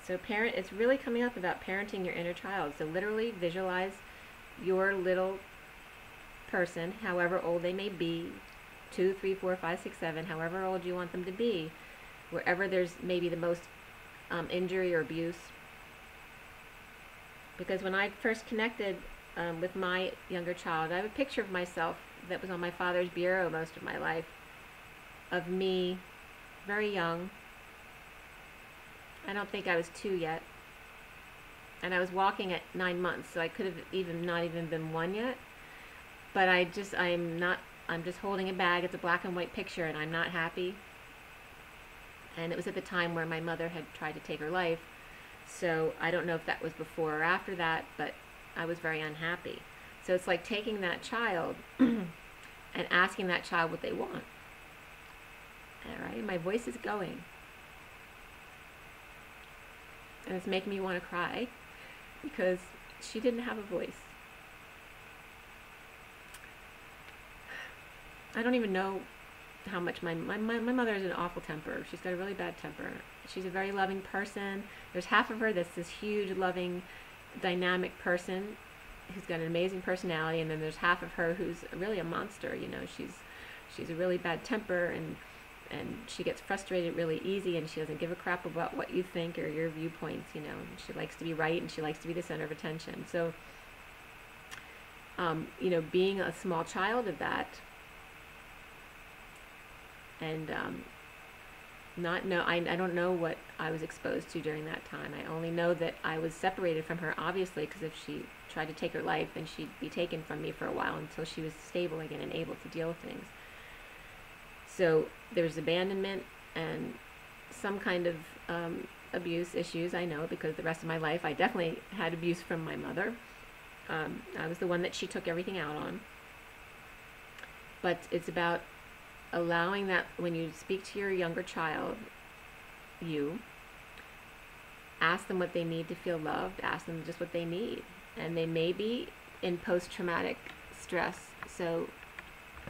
So it's really coming up about parenting your inner child. So literally visualize your little person, however old they may be, 2, 3, 4, 5, 6, 7, however old you want them to be, wherever there's maybe the most injury or abuse. Because when I first connected with my younger child, I have a picture of myself that was on my father's bureau most of my life, of me, very young. I don't think I was 2 yet. And I was walking at 9 months, so I could have not even been 1 yet. But I'm just holding a bag. It's a black and white picture, and I'm not happy. And it was at the time where my mother had tried to take her life. So I don't know if that was before or after that, but I was very unhappy. So it's like taking that child and asking that child what they want. All right, my voice is going. And it's making me want to cry because she didn't have a voice. I don't even know how much my mother has an awful temper. She's got a really bad temper. She's a very loving person. There's half of her that's this huge, loving, dynamic person who's got an amazing personality, and then there's half of her who's really a monster. You know, she's a really bad temper, and she gets frustrated really easy, and she doesn't give a crap about what you think or your viewpoints, you know. And she likes to be right, and she likes to be the center of attention. So, you know, being a small child of that, and I don't know what I was exposed to during that time. I only know that I was separated from her, obviously, because if she tried to take her life, then she'd be taken from me for a while until she was stable again and able to deal with things. So there's abandonment and some kind of abuse issues, I know, because the rest of my life I definitely had abuse from my mother. I was the one that she took everything out on. But it's about allowing that when you speak to your younger child, ask them what they need to feel loved, ask them just what they need. And they may be in post-traumatic stress, so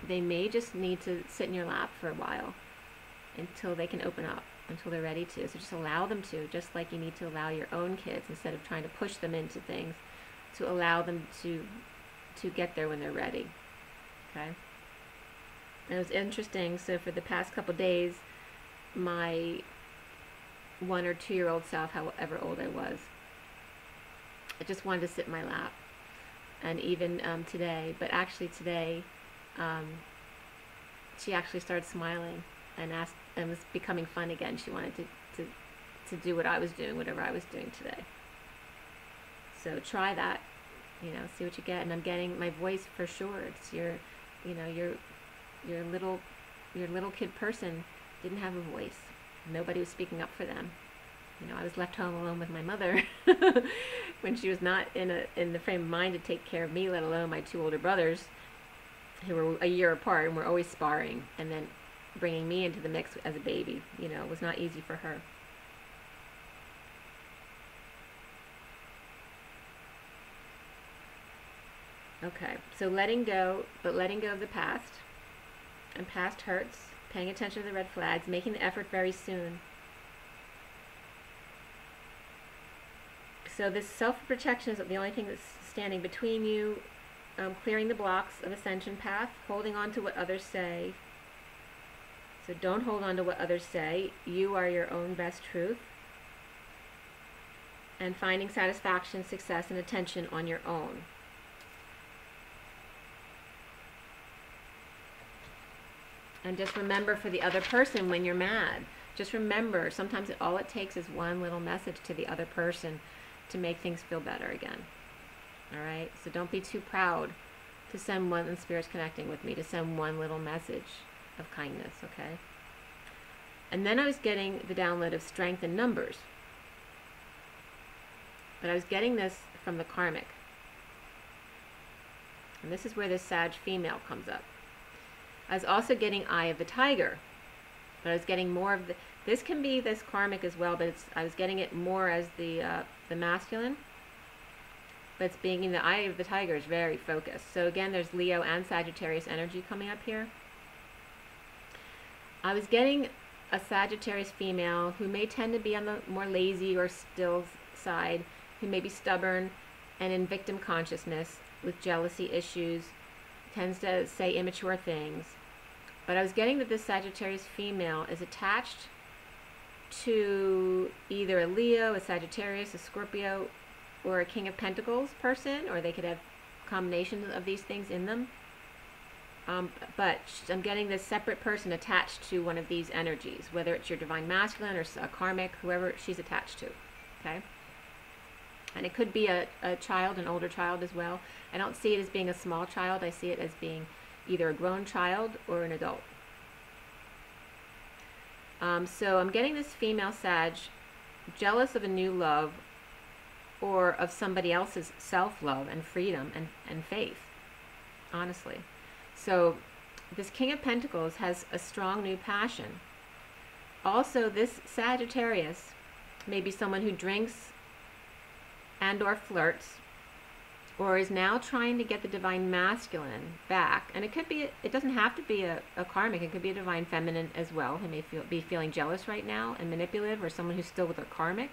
they may just need to sit in your lap for a while until they can open up, until they're ready to. So just allow them to, just like you need to allow your own kids, instead of trying to push them into things, to allow them to get there when they're ready. Okay? And it was interesting, so for the past couple days, my 1 or 2 year old self, however old I was, I just wanted to sit in my lap. And even today, but actually today, she actually started smiling and asked, and was becoming fun again. She wanted to do what I was doing, whatever I was doing today. So try that, see what you get. And I'm getting my voice for sure. It's your little kid person didn't have a voice. Nobody was speaking up for them. I was left home alone with my mother when she was not in the frame of mind to take care of me, let alone my 2 older brothers who were a year apart and were always sparring, and then bringing me into the mix as a baby. It was not easy for her. Okay, so letting go of the past and past hurts, paying attention to the red flags, making the effort very soon. So this self-protection is the only thing that's standing between you, clearing the blocks of ascension path, holding on to what others say. So don't hold on to what others say. You are your own best truth. And finding satisfaction, success, and attention on your own. And just remember, for the other person, when you're mad, just remember, sometimes all it takes is one little message to the other person to make things feel better again. All right? So don't be too proud to send one, and Spirit's connecting with me, to send one little message of kindness, okay? And then I was getting the download of strength in numbers. But I was getting this from the Karmic. And this is where this Sag female comes up. I was also getting Eye of the Tiger. But I was getting more of the... This can be this Karmic as well, but I was getting it more as the masculine. But it's being in the Eye of the Tiger is very focused. So again, there's Leo and Sagittarius energy coming up here. I was getting a Sagittarius female who may tend to be on the more lazy or still side, who may be stubborn and in victim consciousness with jealousy issues, tends to say immature things. But I was getting that this Sagittarius female is attached to either a Leo, a Sagittarius, a Scorpio, or a King of Pentacles person, or they could have combinations of these things in them. But I'm getting this separate person attached to one of these energies, whether it's your divine masculine or a karmic, whoever she's attached to, okay? And it could be a child, an older child as well. I don't see it as being a small child. I see it as being either a grown child or an adult. So I'm getting this female Sag jealous of a new love or of somebody else's self-love and freedom and faith, honestly. So this King of Pentacles has a strong new passion. Also, this Sagittarius may be someone who drinks and or flirts, or is now trying to get the divine masculine back. And it could be, it doesn't have to be a karmic, it could be a divine feminine as well, who may be feeling jealous right now and manipulative, or someone who's still with their karmic.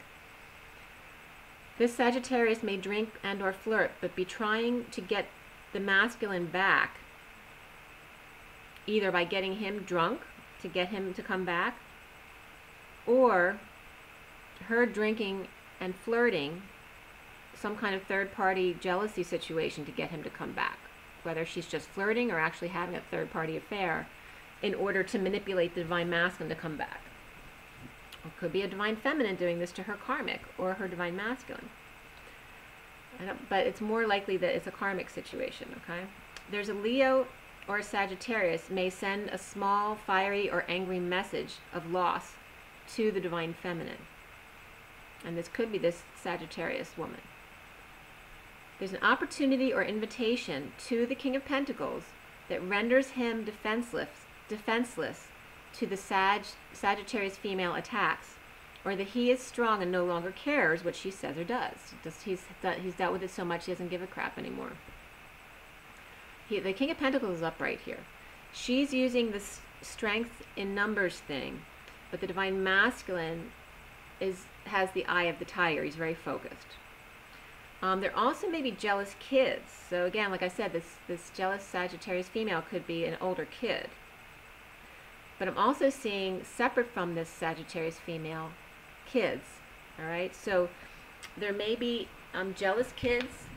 This Sagittarius may drink and or flirt, but be trying to get the masculine back, either by getting him drunk to get him to come back, or her drinking and flirting, some kind of third-party jealousy situation to get him to come back. Whether she's just flirting or actually having a third-party affair, in order to manipulate the divine masculine to come back. Or it could be a divine feminine doing this to her karmic or her divine masculine. But it's more likely that it's a karmic situation, okay? There's a Leo or a Sagittarius may send a small, fiery, or angry message of loss to the divine feminine. And this could be this Sagittarius woman. There's an opportunity or invitation to the King of Pentacles that renders him defenseless to the Sagittarius female attacks, or that he is strong and no longer cares what she says or does. He's dealt with it so much he doesn't give a crap anymore. The King of Pentacles is upright here. She's using this strength in numbers thing, but the divine masculine has the eye of the tiger. He's very focused. There also may be jealous kids. So again, like I said, this jealous Sagittarius female could be an older kid. But I'm also seeing, separate from this Sagittarius female, kids. All right, so there may be jealous kids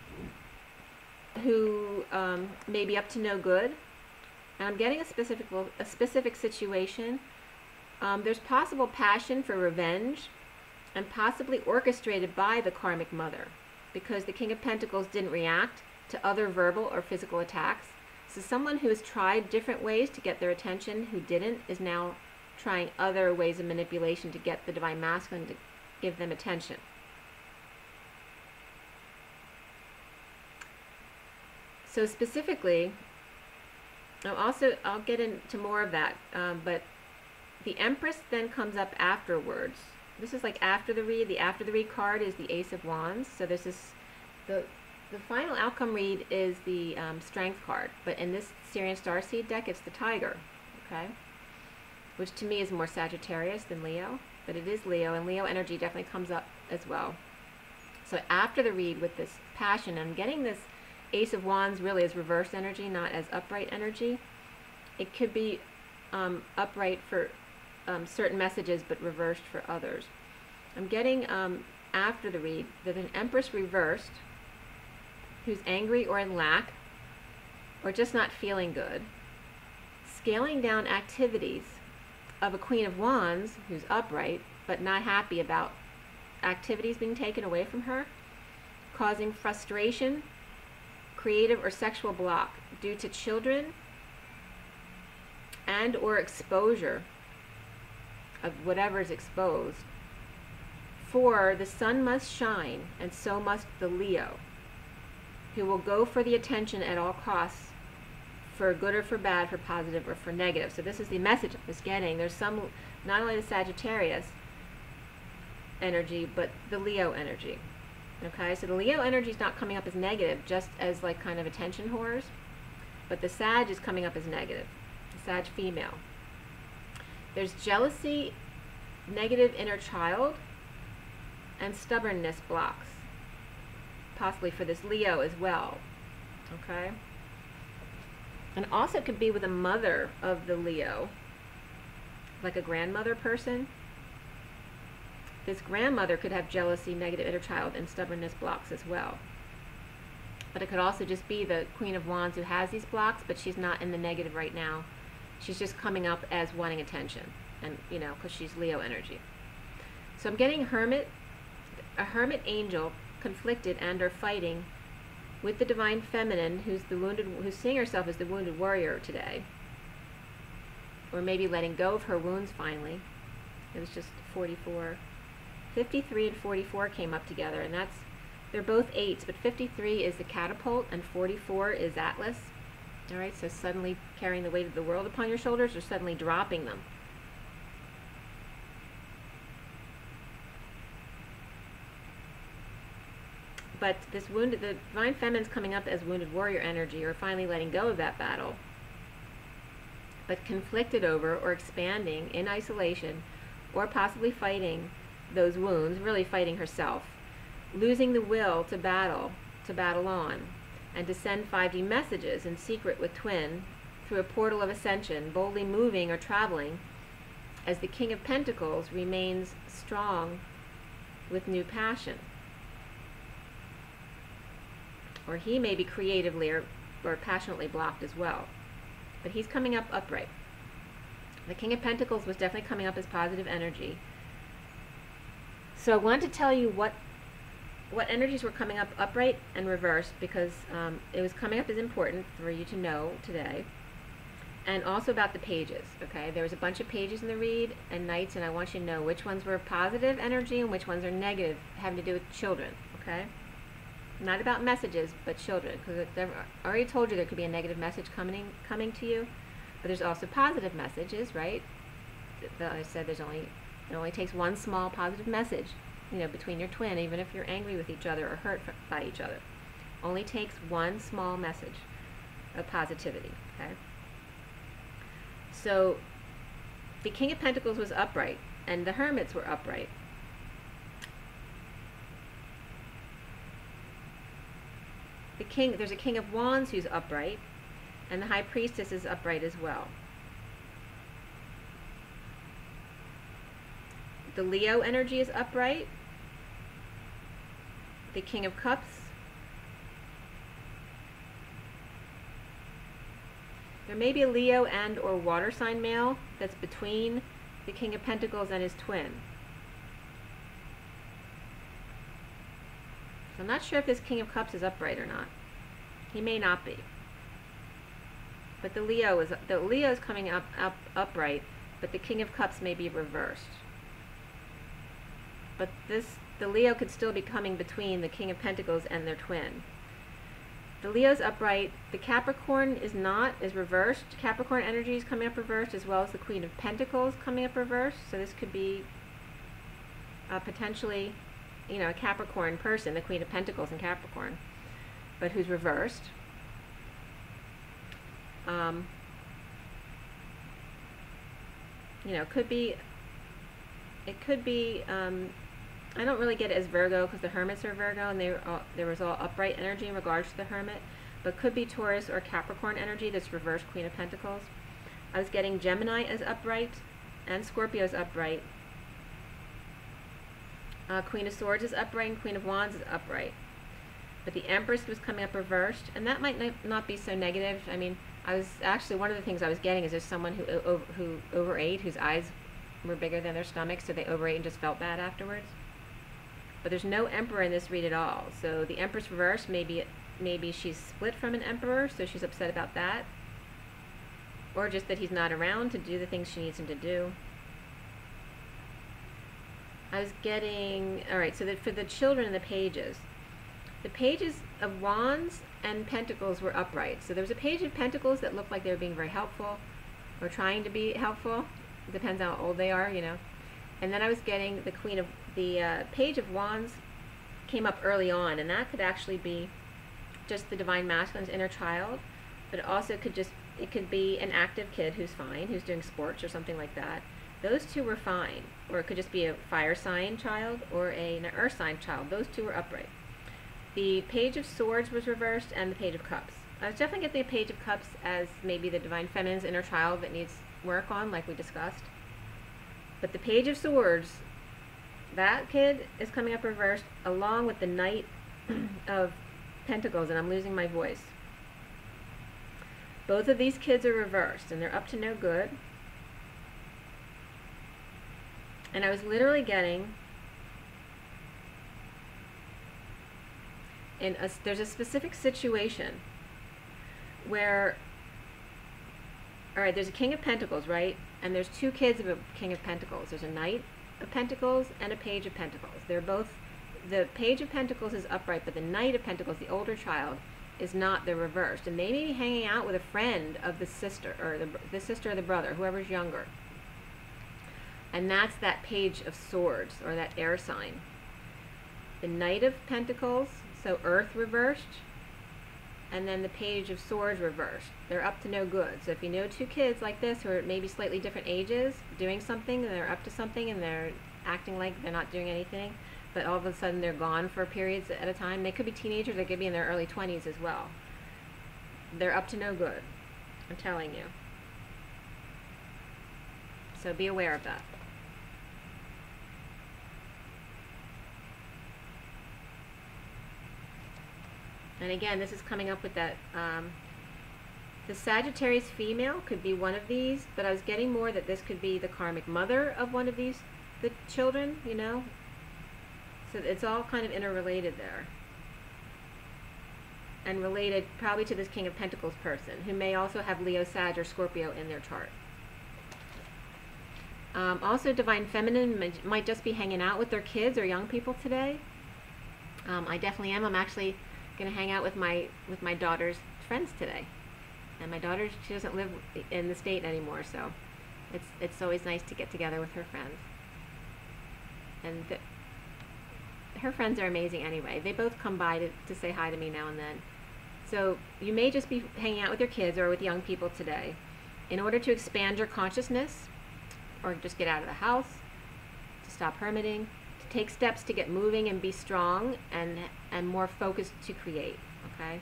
who may be up to no good. And I'm getting a specific situation. There's possible passion for revenge, and possibly orchestrated by the karmic mother, because the King of Pentacles didn't react to other verbal or physical attacks. So someone who has tried different ways to get their attention, who didn't, is now trying other ways of manipulation to get the divine masculine to give them attention. So specifically, I'll get into more of that, but the Empress then comes up afterwards. This is like after the read. The after the read card is the Ace of Wands. So this is the final outcome read is the Strength card, but in this Sirian Starseed deck, it's the Tiger, okay? Which to me is more Sagittarius than Leo, but it is Leo, and Leo energy definitely comes up as well. So after the read with this passion, I'm getting this Ace of Wands really as reverse energy, not as upright energy. It could be upright for certain messages, but reversed for others. I'm getting after the read that an Empress reversed, who's angry or in lack, or just not feeling good, scaling down activities of a Queen of Wands who's upright but not happy about activities being taken away from her, causing frustration, creative or sexual block due to children and or exposure of whatever is exposed. For the sun must shine, and so must the Leo, who will go for the attention at all costs, for good or for bad, for positive or for negative. So this is the message I was getting. There's some, not only the Sagittarius energy, but the Leo energy. Okay, so the Leo energy is not coming up as negative, just as like kind of attention whores, but the Sag is coming up as negative, the Sag female. There's jealousy, negative inner child, and stubbornness blocks, possibly for this Leo as well, okay? And also it could be with a mother of the Leo, like a grandmother person. This grandmother could have jealousy, negative inner child, and stubbornness blocks as well. But it could also just be the Queen of Wands who has these blocks, but she's not in the negative right now. She's just coming up as wanting attention, and you know, because she's Leo energy. So I'm getting a hermit angel conflicted and or fighting with the divine feminine, who's seeing herself as the wounded warrior today, or maybe letting go of her wounds finally. It was just 44. 53 and 44 came up together, and they're both 8s, but 53 is the catapult and 44 is Atlas. All right, so suddenly carrying the weight of the world upon your shoulders, or suddenly dropping them. But the divine feminine's coming up as wounded warrior energy, or finally letting go of that battle, but conflicted over or expanding in isolation, or possibly fighting those wounds, really fighting herself, losing the will to battle on, and to send 5D messages in secret with Twin through a portal of ascension, boldly moving or traveling as the King of Pentacles remains strong with new passion. Or he may be creatively or passionately blocked as well. But he's coming up upright. The King of Pentacles was definitely coming up as positive energy. So I wanted to tell you what energies were coming up upright and reversed, because it was coming up as important for you to know today. And also about the pages, okay? There was a bunch of pages in the read and nights, and I want you to know which ones were positive energy and which ones are negative, having to do with children, okay? Not about messages, but children, because I already told you there could be a negative message coming to you, but there's also positive messages, right? I said it only takes one small positive message, you know, between your twin, even if you're angry with each other or hurt by each other. Only takes one small message of positivity, okay? So the King of Pentacles was upright, and the Hermits were upright. There's a King of Wands who's upright, and the High Priestess is upright as well. The Leo energy is upright. The King of Cups. There may be a Leo and or water sign male that's between the King of Pentacles and his twin. So I'm not sure if this King of Cups is upright or not. He may not be. But the Leo is coming up upright, but the King of Cups may be reversed. But the Leo could still be coming between the King of Pentacles and their twin. The Leo's upright. The Capricorn is reversed. Capricorn energy is coming up reversed, as well as the Queen of Pentacles coming up reversed. So this could be potentially, you know, a Capricorn person, the Queen of Pentacles in Capricorn, but who's reversed. You know, it could be, I don't really get it as Virgo, because the Hermits are Virgo, and there was all upright energy in regards to the Hermit, but could be Taurus or Capricorn energy that's reversed Queen of Pentacles. I was getting Gemini as upright, and Scorpio's upright. Queen of Swords is upright, and Queen of Wands is upright. But the Empress was coming up reversed, and that might not be so negative. I mean, one of the things I was getting is there's someone who overate, whose eyes were bigger than their stomach, so they overate and just felt bad afterwards. But there's no Emperor in this read at all. So the Empress reversed, maybe she's split from an Emperor, so she's upset about that. Or just that he's not around to do the things she needs him to do. I was getting, alright, so that for the children and the pages of Wands and Pentacles were upright. So there was a Page of Pentacles that looked like they were being very helpful, or trying to be helpful. It depends how old they are, you know. And then I was getting the Page of Wands came up early on, and that could actually be just the Divine Masculine's inner child, but it could be an active kid who's fine, who's doing sports or something like that. Those two were fine. Or it could just be a fire sign child or an earth sign child. Those two were upright. The Page of Swords was reversed, and the Page of Cups. I was definitely getting the Page of Cups as maybe the Divine Feminine's inner child that needs work on, like we discussed. But the Page of Swords, that kid is coming up reversed, along with the Knight of Pentacles, and I'm losing my voice. Both of these kids are reversed, and they're up to no good. And I was literally getting, there's a specific situation where, alright, there's a King of Pentacles, right? And there's two kids of a King of Pentacles. There's a Knight of Pentacles and a Page of Pentacles. They're both, the Page of Pentacles is upright, but the Knight of Pentacles, the older child, is not. They're reversed. And they may be hanging out with a friend of the sister, or the sister or the brother, whoever's younger. And that's that Page of Swords, or that air sign. The Knight of Pentacles, so Earth reversed, and then the Page of Swords reversed. They're up to no good. So if you know two kids like this who are maybe slightly different ages, doing something, and they're up to something, and they're acting like they're not doing anything, but all of a sudden they're gone for periods at a time. They could be teenagers, they could be in their early 20s as well. They're up to no good, I'm telling you. So be aware of that. And again, this is coming up with that The Sagittarius female could be one of these, but I was getting more that this could be the karmic mother of one of these, the children, you know? So it's all kind of interrelated there. And related probably to this King of Pentacles person, who may also have Leo, Sag, or Scorpio in their chart. Also, Divine Feminine might just be hanging out with their kids or young people today. I definitely am. I'm actually going to hang out with my daughter's friends today. And my daughter, she doesn't live in the state anymore, so it's always nice to get together with her friends. And her friends are amazing anyway. They both come by to say hi to me now and then. So you may just be hanging out with your kids or with young people today in order to expand your consciousness, or just get out of the house, to stop hermiting, to take steps to get moving and be strong and more focused to create, okay?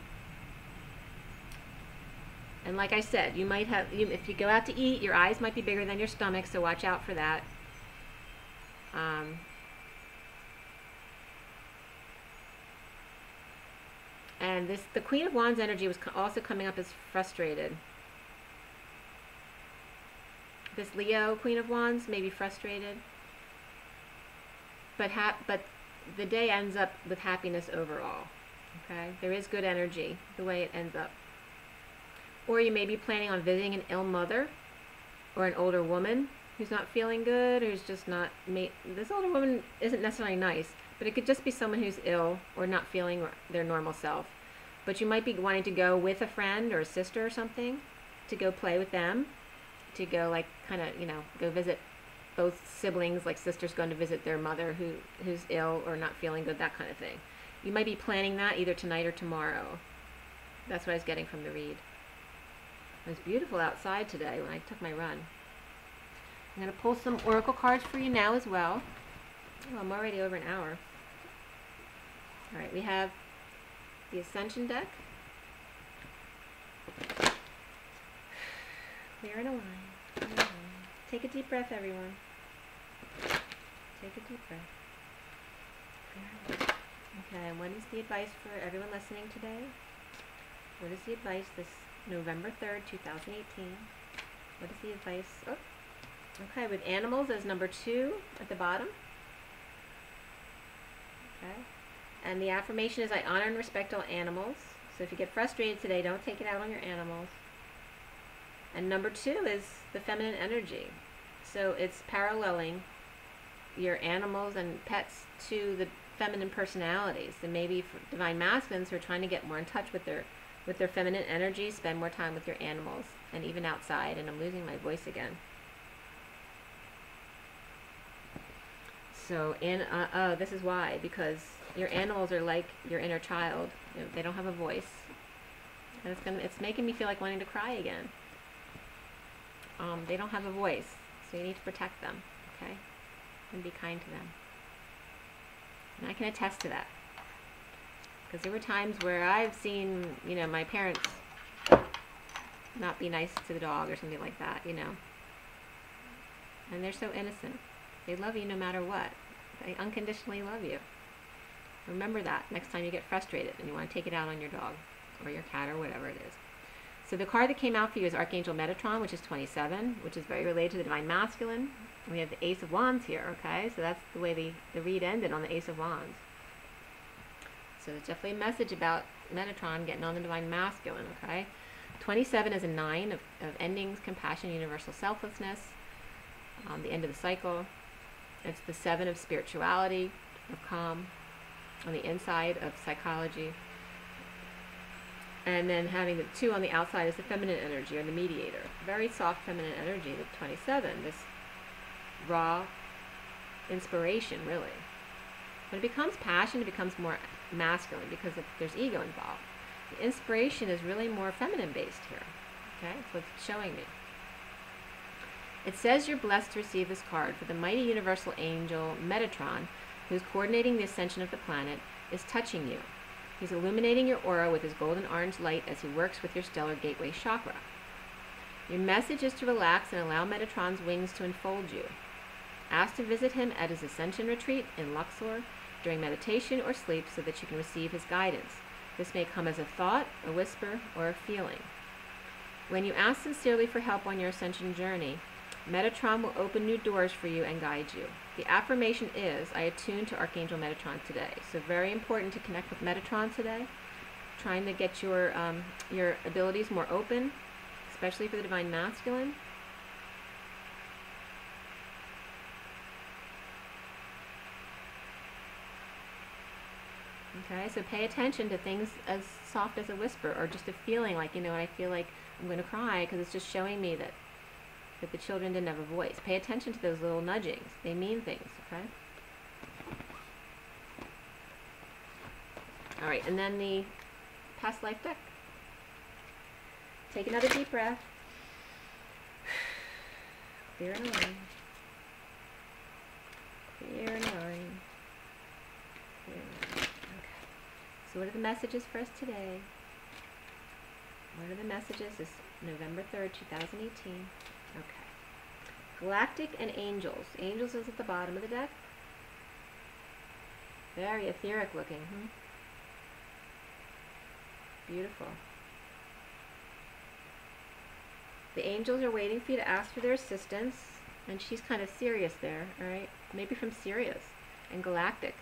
And like I said, you might have, if you go out to eat, your eyes might be bigger than your stomach, so watch out for that. And the Queen of Wands energy was also coming up as frustrated. This Leo Queen of Wands may be frustrated, but the day ends up with happiness overall. Okay, there is good energy the way it ends up. Or you may be planning on visiting an ill mother or an older woman who's not feeling good, or who's just not this older woman isn't necessarily nice, but it could just be someone who's ill or not feeling their normal self. But you might be wanting to go with a friend or a sister or something, to go play with them, to go like kind of, you know, go visit both siblings, like sisters going to visit their mother who's ill or not feeling good, that kind of thing. You might be planning that either tonight or tomorrow. That's what I was getting from the read. It was beautiful outside today when I took my run. I'm going to pull some oracle cards for you now as well. Oh, I'm already over an hour. All right, we have the Ascension deck. Clear in a line. Take a deep breath, everyone. Take a deep breath. Okay, and what is the advice for everyone listening today? What is the advice this November 3rd, 2018? What is the advice? Oh, okay, with animals as number 2 at the bottom. Okay. And the affirmation is, I honor and respect all animals. So if you get frustrated today, don't take it out on your animals. And number 2 is the feminine energy. So it's paralleling your animals and pets to the feminine personalities. And maybe for divine masculines who are trying to get more in touch with their feminine energy, spend more time with your animals, and even outside. And I'm losing my voice again. So, this is why, because your animals are like your inner child. You know, they don't have a voice. And it's making me feel like wanting to cry again. They don't have a voice, so you need to protect them, okay? And be kind to them. And I can attest to that. Because there were times where I've seen, you know, my parents not be nice to the dog or something like that, you know. And they're so innocent. They love you no matter what. They unconditionally love you. Remember that next time you get frustrated and you want to take it out on your dog or your cat or whatever it is. So the card that came out for you is Archangel Metatron, which is 27, which is very related to the Divine Masculine. We have the Ace of Wands here, okay? So that's the way the read ended, on the Ace of Wands. So there's definitely a message about Metatron getting on the Divine Masculine, okay? 27 is a 9 of endings, compassion, universal selflessness, the end of the cycle. It's the 7 of spirituality, of calm, on the inside, of psychology. And then having the 2 on the outside is the feminine energy, or the mediator. Very soft feminine energy, the 27, this raw inspiration, really. When it becomes passion, it becomes more masculine, because there's ego involved. The inspiration is really more feminine based here. Okay, that's what it's showing me. It says you're blessed to receive this card, for the mighty universal angel Metatron, who's coordinating the ascension of the planet, is touching you. He's illuminating your aura with his golden orange light as he works with your stellar gateway chakra. Your message is to relax and allow Metatron's wings to enfold you. Ask to visit him at his ascension retreat in Luxor during meditation or sleep so that you can receive his guidance. This may come as a thought, a whisper, or a feeling. When you ask sincerely for help on your ascension journey, Metatron will open new doors for you and guide you. The affirmation is, I attune to Archangel Metatron today. So very important to connect with Metatron today. Trying to get your abilities more open, especially for the Divine Masculine. Okay, so pay attention to things as soft as a whisper, or just a feeling like, I feel like I'm going to cry because it's just showing me that the children didn't have a voice. Pay attention to those little nudgings. They mean things, okay? All right, and then the past life deck. Take another deep breath. Clear and align. Clear and align. Clear and align. Okay. So what are the messages for us today? What are the messages this November 3rd, 2018? Okay. Galactic and angels. Angels is at the bottom of the deck. Very etheric looking. Beautiful. The angels are waiting for you to ask for their assistance. And she's kind of Sirius there, alright? Maybe from Sirius. And galactic.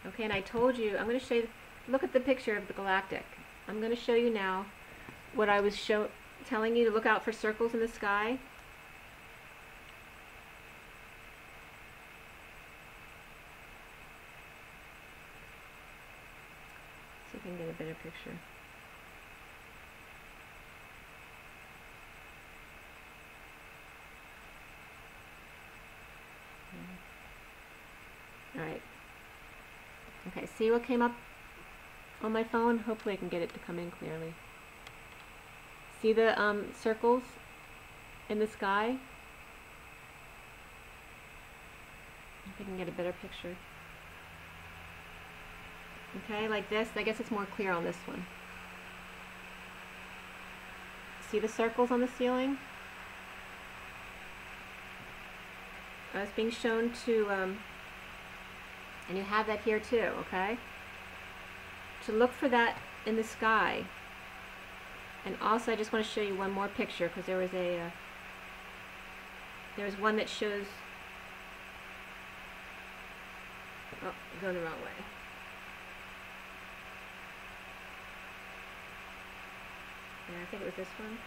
Okay, and I told you, I'm going to show you, look at the picture of the galactic. I'm going to show you now what I was telling you to look out for circles in the sky. See if I can get a better picture. All right. Okay, see what came up on my phone? Hopefully I can get it to come in clearly. See the circles in the sky? If I can get a better picture. Okay, like this. I guess it's more clear on this one. See the circles on the ceiling? I was being shown to, and you have that here too, okay? To look for that in the sky. And also I just want to show you one more picture, because there was one that shows, oh, I'm going the wrong way. Yeah, I think it was this one.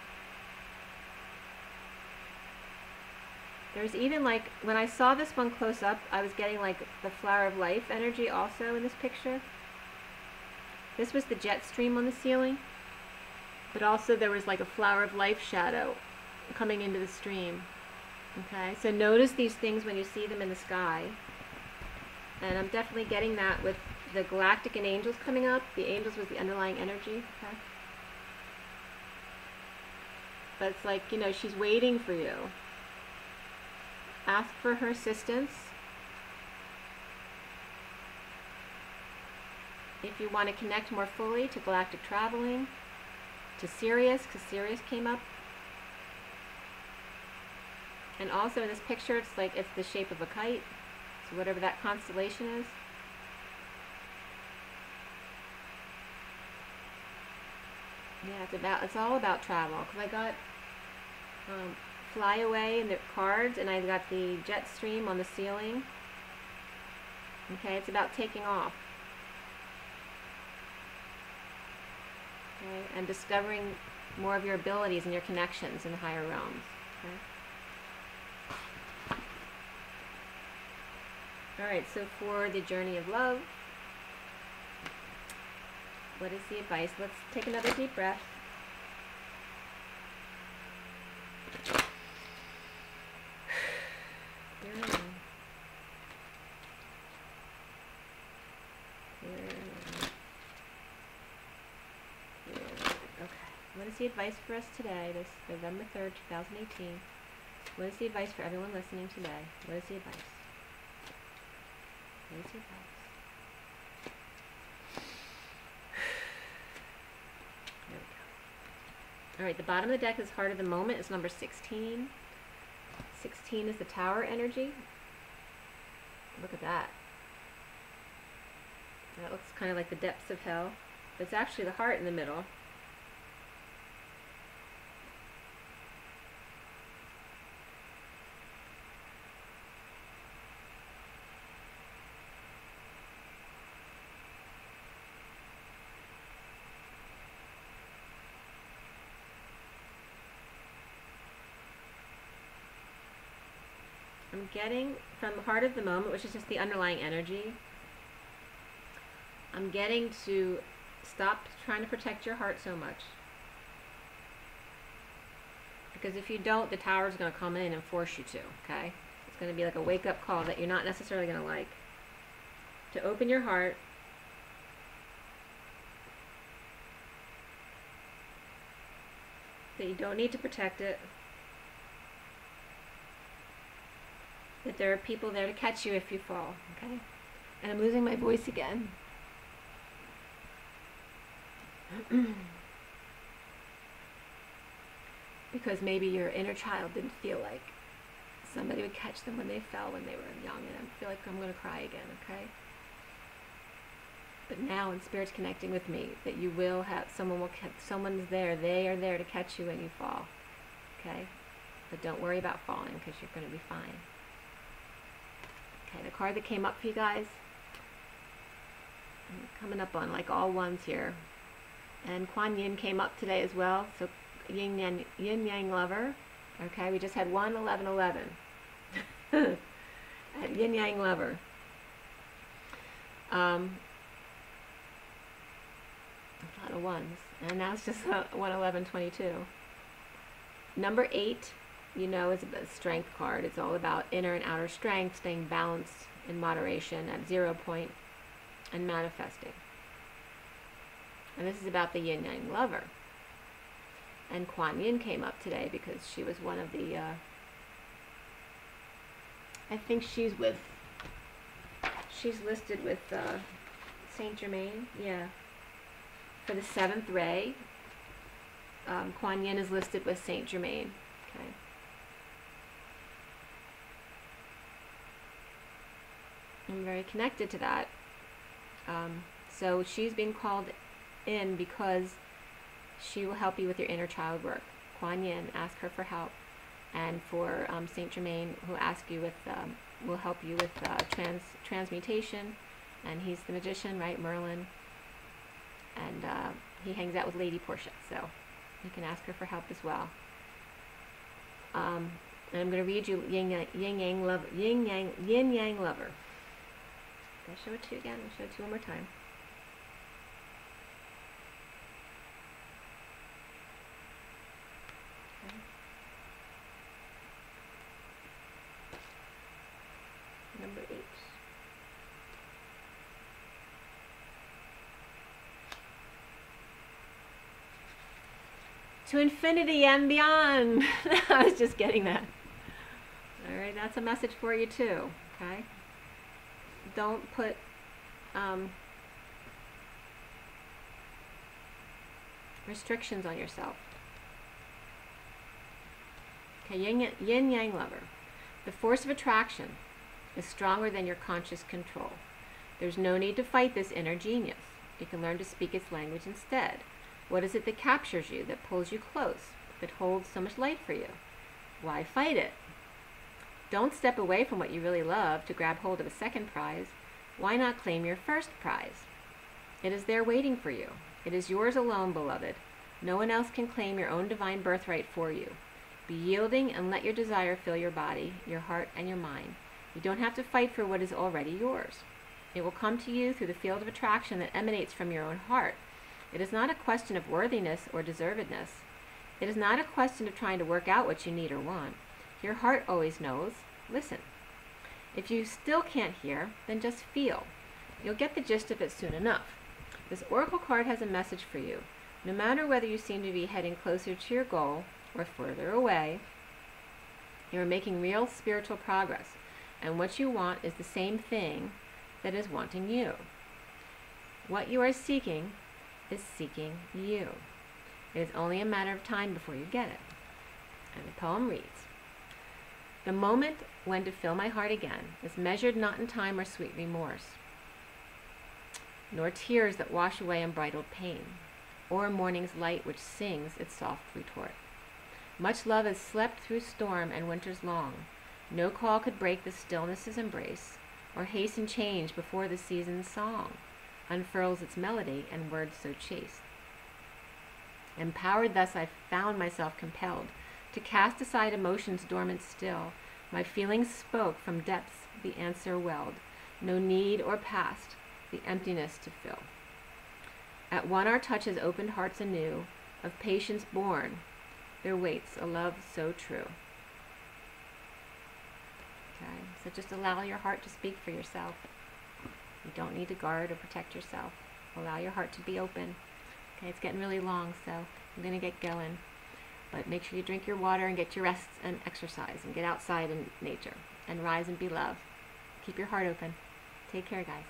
There's even like, when I saw this one close up, I was getting like the flower of life energy also in this picture. This was the jet stream on the ceiling, but also there was like a flower of life shadow coming into the stream. Okay, so notice these things when you see them in the sky. And I'm definitely getting that with the galactic and angels coming up. The angels was the underlying energy. Okay. But it's like, she's waiting for you. Ask for her assistance. If you want to connect more fully to galactic traveling, to Sirius, because Sirius came up. And also in this picture, it's like it's the shape of a kite. So whatever that constellation is. Yeah, it's all about travel. Because I got fly away in the cards, and I got the jet stream on the ceiling. Okay, it's about taking off. Okay, and discovering more of your abilities and your connections in the higher realms. Okay. Alright, so for the journey of love, what is the advice? Let's take another deep breath. What is the advice for us today, this November 3rd, 2018? What is the advice for everyone listening today? What is the advice? What is the advice? There we go. Alright, the bottom of the deck is Heart of the Moment. It's number 16. 16 is the Tower energy. Look at that. That looks kind of like the depths of hell. But it's actually the heart in the middle. I'm getting from the heart of the moment, which is just the underlying energy, I'm getting to stop trying to protect your heart so much. Because if you don't, the tower is going to come in and force you to, okay? It's going to be like a wake-up call that you're not necessarily going to like. To open your heart, that you don't need to protect it, that there are people there to catch you if you fall, okay? And I'm losing my voice again. Because maybe your inner child didn't feel like somebody would catch them when they fell when they were young, and I feel like I'm going to cry again, okay? But now in Spirit's connecting with me, that you will have, someone's there, they are there to catch you when you fall, okay? But don't worry about falling, because you're going to be fine. Okay, the card that came up for you guys, I'm coming up on like all ones here, and Kuan Yin came up today as well, so Yin Yang Lover, okay, we just had 1-11-11 at Yin Yang Lover. A lot of ones, and now it's just 1-11-22. Number 8, you know, is a strength card. It's all about inner and outer strength, staying balanced in moderation at 0 point, and manifesting. And this is about the Yin Yang Lover. And Kuan Yin came up today because she was one of the, I think she's listed with Saint Germain, yeah. For the 7th ray, Kuan Yin is listed with Saint Germain, okay. I'm very connected to that. So she's being called in because she will help you with your inner child work. Kuan Yin, ask her for help. And for Saint Germain, who ask you with, will help you with transmutation. And he's the magician, right? Merlin. And he hangs out with Lady Portia, so you can ask her for help as well. And I'm going to read you Yin Yang Lover. Yin Yang Lover. Can I show it to you again? I'll show it to you one more time. Okay. Number 8. To infinity and beyond. I was just getting that. All right, that's a message for you too, okay? Don't put restrictions on yourself. Okay, Yin Yang Lover. The force of attraction is stronger than your conscious control. There's no need to fight this inner genius. You can learn to speak its language instead. What is it that captures you, that pulls you close, that holds so much light for you? Why fight it? Don't step away from what you really love to grab hold of a second prize. Why not claim your first prize? It is there waiting for you. It is yours alone, beloved. No one else can claim your own divine birthright for you. Be yielding and let your desire fill your body, your heart, and your mind. You don't have to fight for what is already yours. It will come to you through the field of attraction that emanates from your own heart. It is not a question of worthiness or deservedness. It is not a question of trying to work out what you need or want. Your heart always knows. Listen. If you still can't hear, then just feel. You'll get the gist of it soon enough. This oracle card has a message for you. No matter whether you seem to be heading closer to your goal or further away, you are making real spiritual progress, and what you want is the same thing that is wanting you. What you are seeking is seeking you. It is only a matter of time before you get it. And the poem reads, "The moment when to fill my heart again is measured not in time or sweet remorse, nor tears that wash away unbridled pain, or morning's light which sings its soft retort. Much love has slept through storm and winters long. No call could break the stillness's embrace, or hasten change before the season's song unfurls its melody and words so chaste. Empowered thus, I found myself compelled to cast aside emotions dormant still, My feelings spoke from depths, the answer welled. No need or past, the emptiness to fill. At one our touches opened hearts anew, of patience born, there waits a love so true. Okay, so just allow your heart to speak for yourself. You don't need to guard or protect yourself. Allow your heart to be open. Okay, it's getting really long, so I'm going to get going. But make sure you drink your water and get your rest and exercise and get outside in nature and rise and be love. Keep your heart open. Take care, guys.